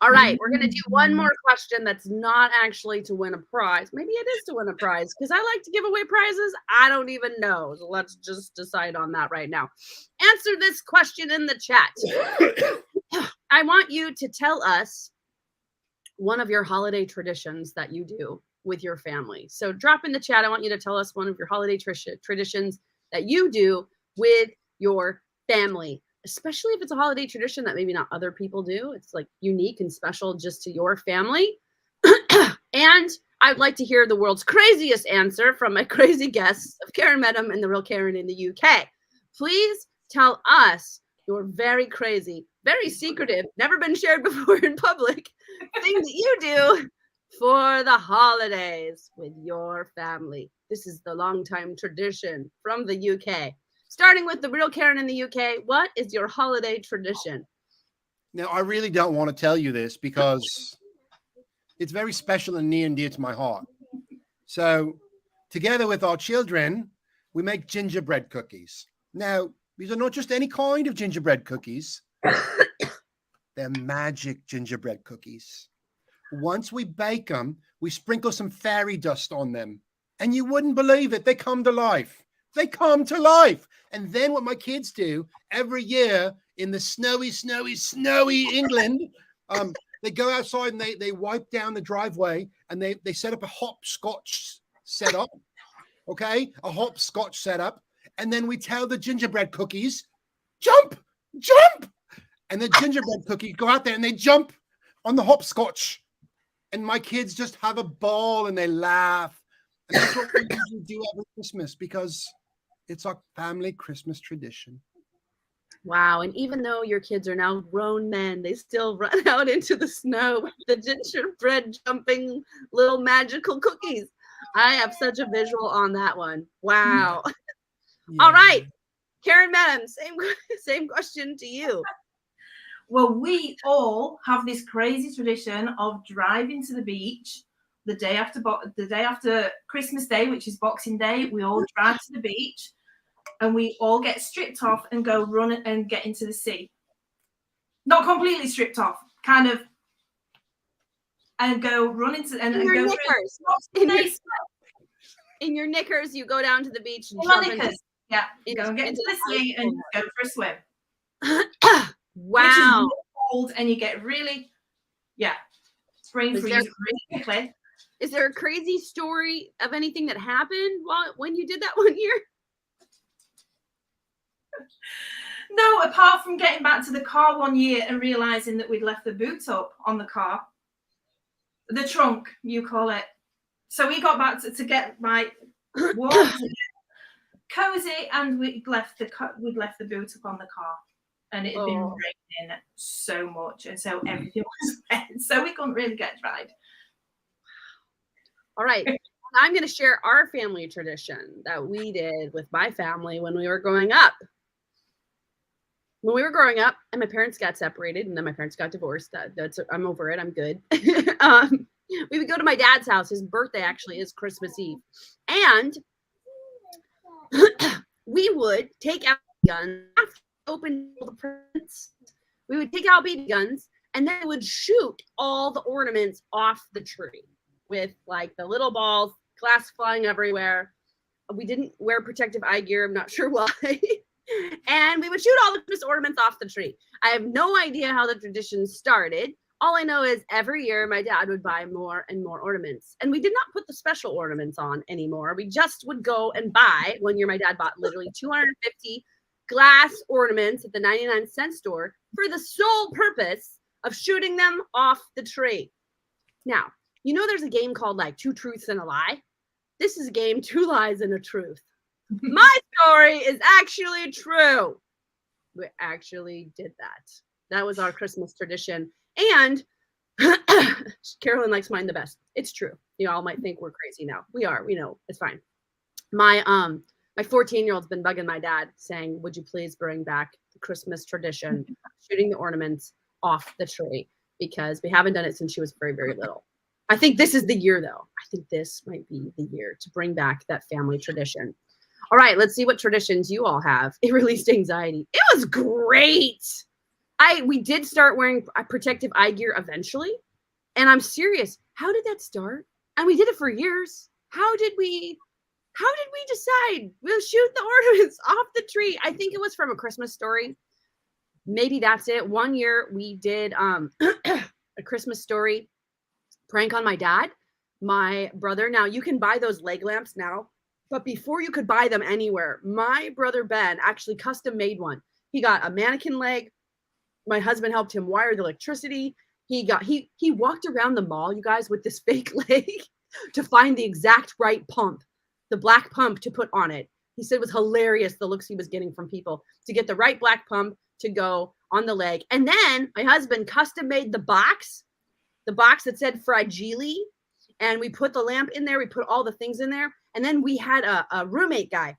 All right, we're going to do one more question that's not actually to win a prize. Maybe it is to win a prize because I like to give away prizes. I don't even know. So let's just decide on that right now. Answer this question in the chat. I want you to tell us one of your holiday traditions that you do with your family. So drop in the chat. I want you to tell us one of your holiday traditions that you do with your family. Especially if it's a holiday tradition that maybe not other people do. It's like unique and special just to your family. And I'd like to hear the world's craziest answer from my crazy guests of Karen Mettam and the real Karen in the UK. Please tell us your very crazy, very secretive, never been shared before in public thing that you do for the holidays with your family. This is the longtime tradition from the UK. Starting with the real Karen in the UK, what is your holiday tradition? Now, I really don't want to tell you this because it's very special and near and dear to my heart. So, together with our children, we make gingerbread cookies. Now, these are not just any kind of gingerbread cookies. They're magic gingerbread cookies. Once we bake them, we sprinkle some fairy dust on them. And you wouldn't believe it. They come to life. They come to life. And then what my kids do every year in the snowy England, they go outside and they wipe down the driveway and they set up a hopscotch setup. Okay? A hopscotch setup. And then we tell the gingerbread cookies, jump. And the gingerbread cookies go out there and they jump on the hopscotch. And my kids just have a ball and they laugh. And that's what we usually do every Christmas because it's our family Christmas tradition. Wow. And even though your kids are now grown men, they still run out into the snow with the gingerbread jumping little magical cookies. I have such a visual on that one. Wow. Yeah. All right. Karen Mettam, same question to you. Well, we all have this crazy tradition of driving to the beach the day after Christmas Day, which is Boxing Day. We all drive to the beach and we all get stripped off and go run and get into the sea. Not completely stripped off, kind of, and go run into and your go knickers. In your knickers, you go down to the beach and jump into, yeah, go and get into the sea and go for a swim. Wow. Which is really cold and you get really, spring freeze really quickly. Is there a crazy story of anything that happened when you did that one year? No, apart from getting back to the car one year and realizing that we'd left the boot up on the car. The trunk, you call it. So we got back to get my warm, cozy, and we'd left the boot up on the car. And it had been raining so much, and so everything was wet, so we couldn't really get dried. All right, I'm going to share our family tradition that we did with my family when we were growing up. When we were growing up, and my parents got separated, and then my parents got divorced. I'm over it. I'm good. We would go to my dad's house. His birthday actually is Christmas Eve, and we would take out guns. Open the presents, we would take out BB guns and then would shoot all the ornaments off the tree with like the little balls, glass flying everywhere. We didn't wear protective eye gear. I'm not sure why. And we would shoot all the Christmas ornaments off the tree. I have no idea how the tradition started. All I know is every year my dad would buy more and more ornaments. And we did not put the special ornaments on anymore. We just would go and buy. One year my dad bought literally 250 glass ornaments at the 99-cent store for the sole purpose of shooting them off the tree. Now, you know there's a game called like Two Truths and a Lie? This is a game, Two Lies and a Truth. My story is actually true. We actually did that. That was our Christmas tradition. And Carolyn likes mine the best. It's true. You all might think we're crazy now. We are. We know. It's fine. My 14-year-old's been bugging my dad saying, would you please bring back the Christmas tradition, shooting the ornaments off the tree, because we haven't done it since she was very, very little. I think this is the year, though. I think this might be the year to bring back that family tradition. All right, let's see what traditions you all have. It released anxiety. It was great. We did start wearing protective eye gear eventually. And I'm serious. How did that start? And we did it for years. How did we decide we'll shoot the ornaments off the tree? I think it was from A Christmas Story. Maybe that's it. One year we did A Christmas Story prank on my dad, my brother. Now you can buy those leg lamps now, but before you could buy them anywhere, my brother Ben actually custom made one. He got a mannequin leg. My husband helped him wire the electricity. He walked around the mall, you guys, with this fake leg to find the exact right pump, the black pump to put on it. He said it was hilarious, the looks he was getting from people, to get the right black pump to go on the leg. And then my husband custom made the box that said Fragile, and we put the lamp in there. We put all the things in there. And then we had a roommate guy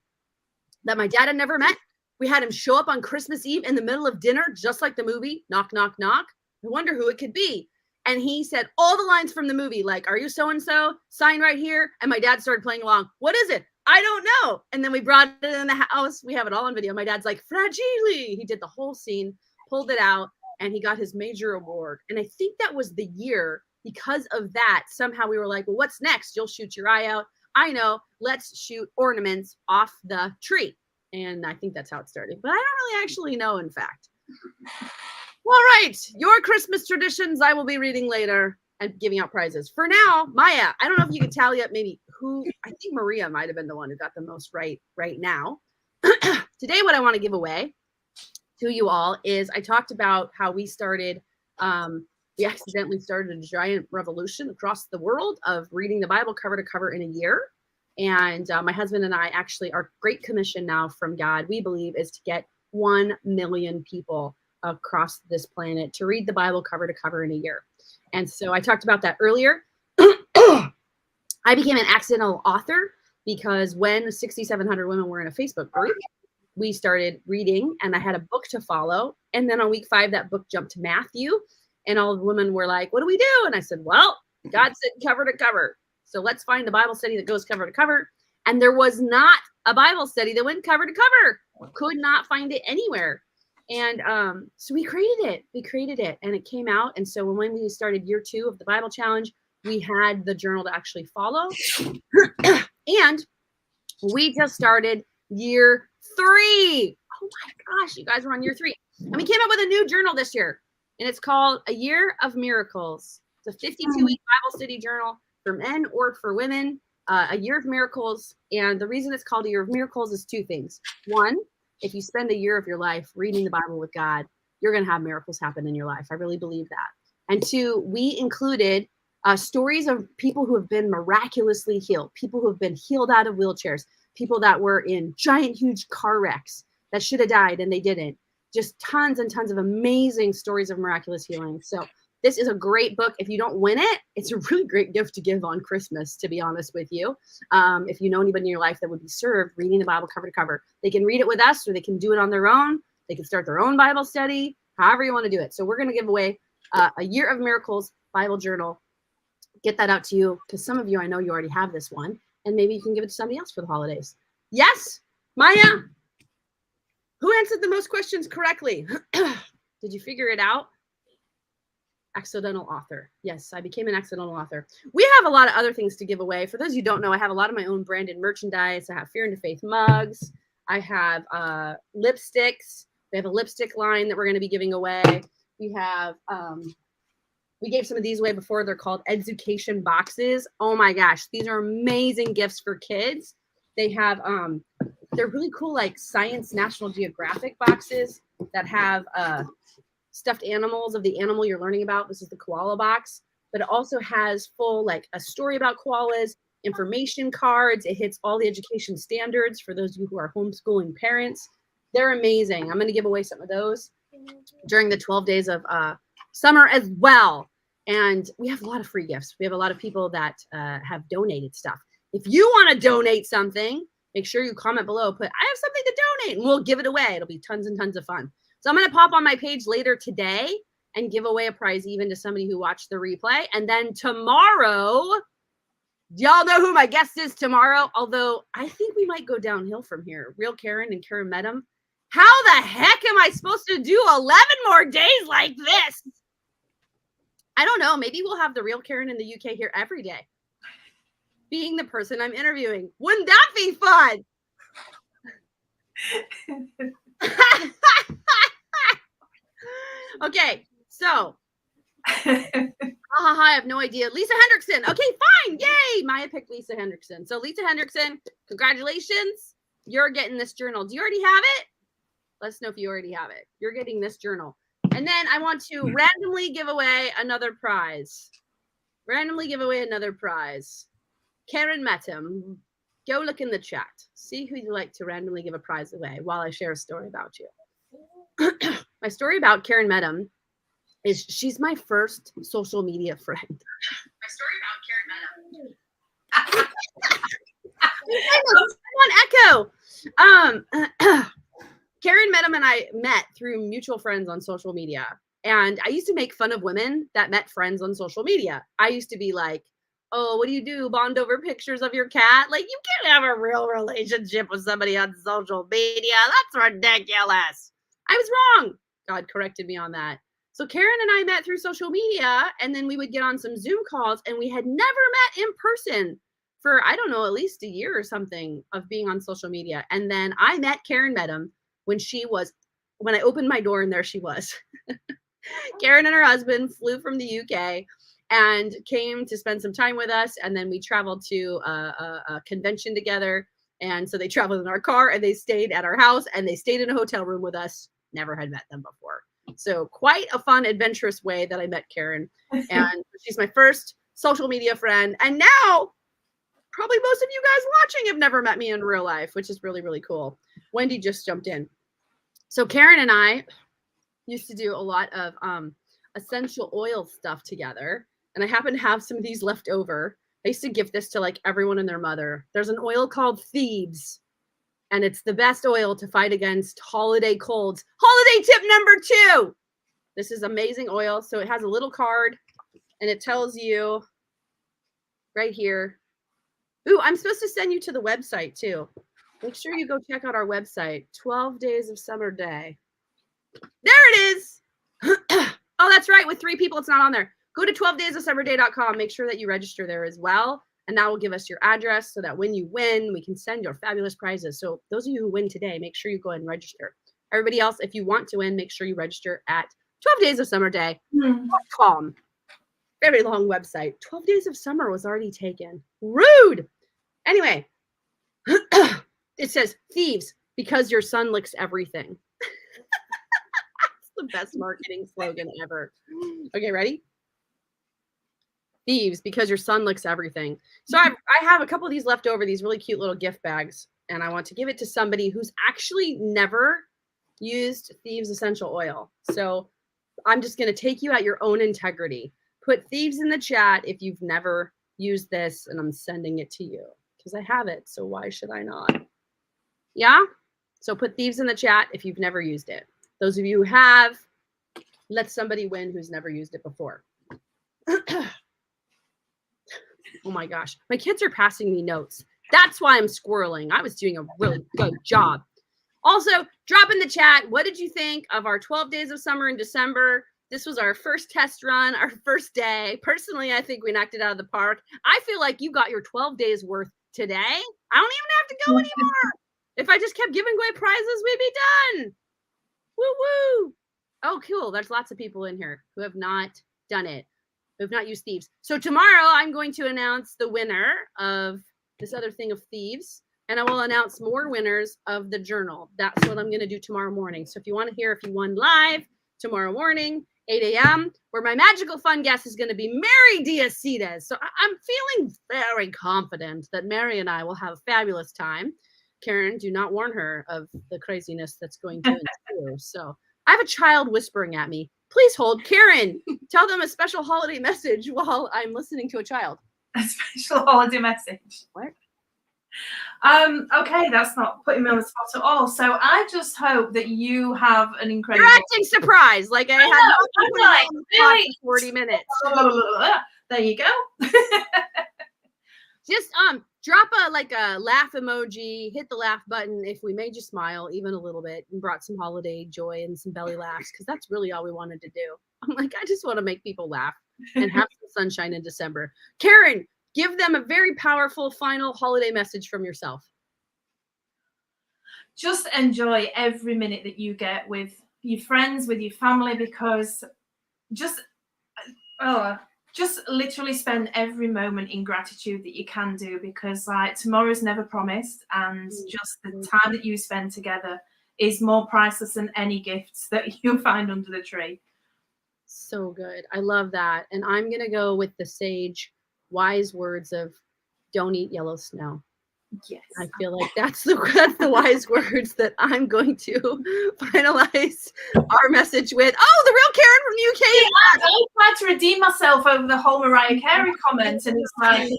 that my dad had never met. We had him show up on Christmas Eve in the middle of dinner, just like the movie, knock, knock, knock. I wonder who it could be. And he said all the lines from the movie, like, are you so-and-so? Sign right here. And my dad started playing along. What is it? I don't know. And then we brought it in the house. We have it all on video. My dad's like, Fragile. He did the whole scene, pulled it out, and he got his major award. And I think that was the year, because of that, somehow we were like, well, what's next? You'll shoot your eye out. I know. Let's shoot ornaments off the tree. And I think that's how it started. But I don't really actually know, in fact. All right. Your Christmas traditions I will be reading later and giving out prizes. For now, Maya, I don't know if you can tally up maybe who, I think Maria might have been the one who got the most right now. Today, what I want to give away to you all is I talked about how we started, we accidentally started a giant revolution across the world of reading the Bible cover to cover in a year. And my husband and I actually, our great commission now from God, we believe, is to get 1 million people across this planet to read the Bible cover to cover in a year. And so I talked about that earlier. I became an accidental author because when 6,700 women were in a Facebook group, we started reading and I had a book to follow. And then on week 5, that book jumped to Matthew and all the women were like, what do we do? And I said, well, God said cover to cover. So let's find a Bible study that goes cover to cover. And there was not a Bible study that went cover to cover. Could not find it anywhere. And so we created it and it came out. And so when we started year 2 of the Bible challenge, we had the journal to actually follow. And we just started year 3. Oh my gosh, you guys are on year 3. And we came up with a new journal this year and it's called A Year of Miracles. It's a 52-week Bible study journal for men or for women, A Year of Miracles. And the reason it's called A Year of Miracles is 2 things. One, if you spend a year of your life reading the Bible with God, you're going to have miracles happen in your life. I really believe that. And 2, we included stories of people who have been miraculously healed, people who have been healed out of wheelchairs, people that were in giant, huge car wrecks that should have died and they didn't. Just tons and tons of amazing stories of miraculous healing. So this is a great book. If you don't win it, it's a really great gift to give on Christmas, to be honest with you. If you know anybody in your life that would be served reading the Bible cover to cover, they can read it with us or they can do it on their own. They can start their own Bible study, however you want to do it. So we're going to give away A Year of Miracles Bible Journal. Get that out to you because some of you, I know you already have this one and maybe you can give it to somebody else for the holidays. Yes, Maya, who answered the most questions correctly? Did you figure it out? Accidental author. Yes, I became an accidental author. We have a lot of other things to give away. For those of you who don't know, I have a lot of my own branded merchandise. I have Fear into Faith mugs. I have lipsticks. We have a lipstick line that we're going to be giving away. We have We gave some of these away before. They're called education boxes. Oh my gosh, these are amazing gifts for kids. They have they're really cool, like Science National Geographic boxes that have stuffed animals of the animal you're learning about. This is the koala box, but it also has full, like, a story about koalas, information cards. It hits all the education standards for those of you who are homeschooling parents. They're amazing. I'm going to give away some of those during the 12 days of summer as well. And we have a lot of free gifts. We have a lot of people that have donated stuff. If you want to donate something, make sure you comment below, put, I have something to donate, and we'll give it away. It'll be tons and tons of fun. So I'm going to pop on my page later today and give away a prize even to somebody who watched the replay. And then tomorrow, y'all know who my guest is tomorrow, although I think we might go downhill from here. Real Karen and Karen Mettam. How the heck am I supposed to do 11 more days like this? I don't know. Maybe we'll have the Real Karen in the UK here every day, being the person I'm interviewing. Wouldn't that be fun? Okay, so I have no idea. Lisa Hendrickson. Okay, fine. Yay. Maya picked Lisa Hendrickson. So Lisa Hendrickson, congratulations. You're getting this journal. Do you already have it? Let us know if you already have it. You're getting this journal. And then I want to randomly give away another prize. Randomly give away another prize. Karen Mettam, go look in the chat. See who you'd like to randomly give a prize away while I share a story about you. My story about Karen Mettam is she's my first social media friend. My story about Karen Mettam. I'm on Echo. Karen Mettam and I met through mutual friends on social media. And I used to make fun of women that met friends on social media. I used to be like, oh, what do you do? Bond over pictures of your cat? Like, you can't have a real relationship with somebody on social media. That's ridiculous. I was wrong. God corrected me on that. So Karen and I met through social media, and then we would get on some Zoom calls, and we had never met in person for, I don't know, at least a year or something of being on social media. And then I met Karen Mettam when I opened my door, and there she was. Karen and her husband flew from the UK and came to spend some time with us. And then we traveled to a convention together. And so they traveled in our car, and they stayed at our house, and they stayed in a hotel room with us. Never had met them before. So quite a fun, adventurous way that I met Karen. And she's my first social media friend. And now probably most of you guys watching have never met me in real life, which is really, really cool. Wendy just jumped in. So Karen and I used to do a lot of essential oil stuff together. And I happen to have some of these left over. I used to give this to like everyone and their mother. There's an oil called Thieves, and it's the best oil to fight against holiday colds. Holiday tip number 2. This is amazing oil. So it has a little card, and it tells you right here. Ooh, I'm supposed to send you to the website too. Make sure you go check out our website, 12 Days of Summer Day. There it is. Oh, that's right. With 3 people, it's not on there. Go to 12daysofsummerday.com. Make sure that you register there as well. And that will give us your address so that when you win, we can send your fabulous prizes. So those of you who win today, make sure you go ahead and register. Everybody else, if you want to win, make sure you register at 12daysofsummerday.com. Very long website. 12 Days of Summer was already taken. Rude. Anyway, it says Thieves because your son licks everything. That's the best marketing slogan ever. Okay, ready? Thieves because your son licks everything. So I have a couple of these left over, these really cute little gift bags, and I want to give it to somebody who's actually never used Thieves essential oil. So I'm just going to take you at your own integrity. Put Thieves in the chat if you've never used this, and I'm sending it to you because I have it. So why should I not? Yeah. So put Thieves in the chat if you've never used it. Those of you who have, let somebody win who's never used it before. Oh my gosh, my kids are passing me notes. That's why I'm squirreling. I was doing a really good job. Also, drop in the chat, what did you think of our 12 days of summer in December? This was our first test run, our first day. Personally, I think we knocked it out of the park. I feel like you got your 12 days worth today. I don't even have to go anymore. If I just kept giving away prizes, we'd be done. Woo woo. Oh, cool. There's lots of people in here who have not done it. who have not used Thieves. So tomorrow I'm going to announce the winner of this other thing of Thieves, and I will announce more winners of the journal. That's what I'm going to do tomorrow morning. So if you want to hear if you won live tomorrow morning, 8 a.m., where my magical fun guest is going to be Mary Diacides. So I'm feeling very confident that Mary and I will have a fabulous time. Karen, do not warn her of the craziness that's going to ensue. So I have a child whispering at me. Please hold. Karen, tell them a special holiday message while I'm listening to a child. A special holiday message. What? Okay, that's not putting me on the spot at all. So I just hope that you have an incredible. You're acting surprised, like I had I'm like, really? 40 minutes. There you go. Just drop a laugh emoji, hit the laugh button if we made you smile even a little bit and brought some holiday joy and some belly laughs, because that's really all we wanted to do. I'm like, I just want to make people laugh and have some sunshine in December. Karen, give them a very powerful final holiday message from yourself. Just enjoy every minute that you get with your friends, with your family, because just literally spend every moment in gratitude that you can do, because like tomorrow's never promised, and just the time that you spend together is more priceless than any gifts that you'll find under the tree. So good. I love that. And I'm going to go with the sage wise words of don't eat yellow snow. Yes. I feel like that's the wise words that I'm going to finalize our message with. Oh, the real Karen from the UK. Yeah, I tried to redeem myself over the whole Mariah Carey comment, and it's like,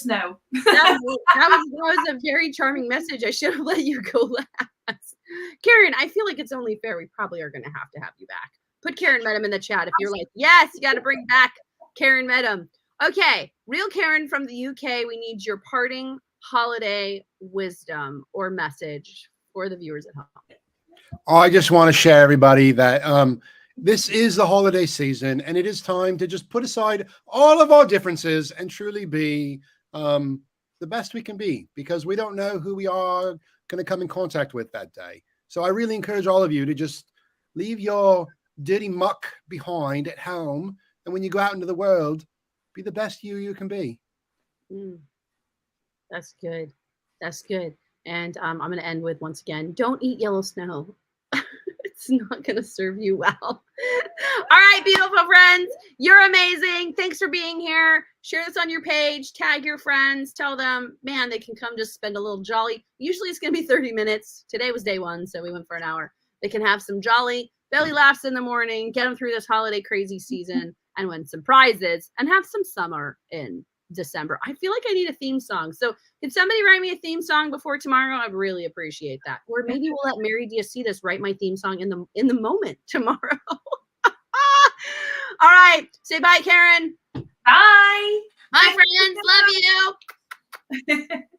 no. That was a very charming message. I should have let you go last. Karen, I feel like it's only fair. We probably are going to have you back. Put Karen Mettam in the chat if you're like, yes, you got to bring back Karen Mettam. Okay, real Karen from the UK, we need your parting holiday wisdom or message for the viewers at home. I just want to share, everybody, that this is the holiday season, and it is time to just put aside all of our differences and truly be the best we can be, because we don't know who we are going to come in contact with that day. So I really encourage all of you to just leave your dirty muck behind at home, and when you go out into the world, be the best you can be. That's good. That's good. And I'm going to end with, once again, don't eat yellow snow. It's not going to serve you well. All right, beautiful friends, you're amazing. Thanks for being here. Share this on your page. Tag your friends. Tell them, man, they can come just spend a little jolly. Usually it's going to be 30 minutes. Today was day one, so we went for an hour. They can have some jolly belly laughs in the morning, get them through this holiday crazy season, and win some prizes, and have some summer in December. I feel like I need a theme song. So can somebody write me a theme song before tomorrow? I'd really appreciate that. Or maybe we'll let Mary Diacides write my theme song in the moment tomorrow. All right. Say bye, Karen. Bye. Bye, friends. Love you.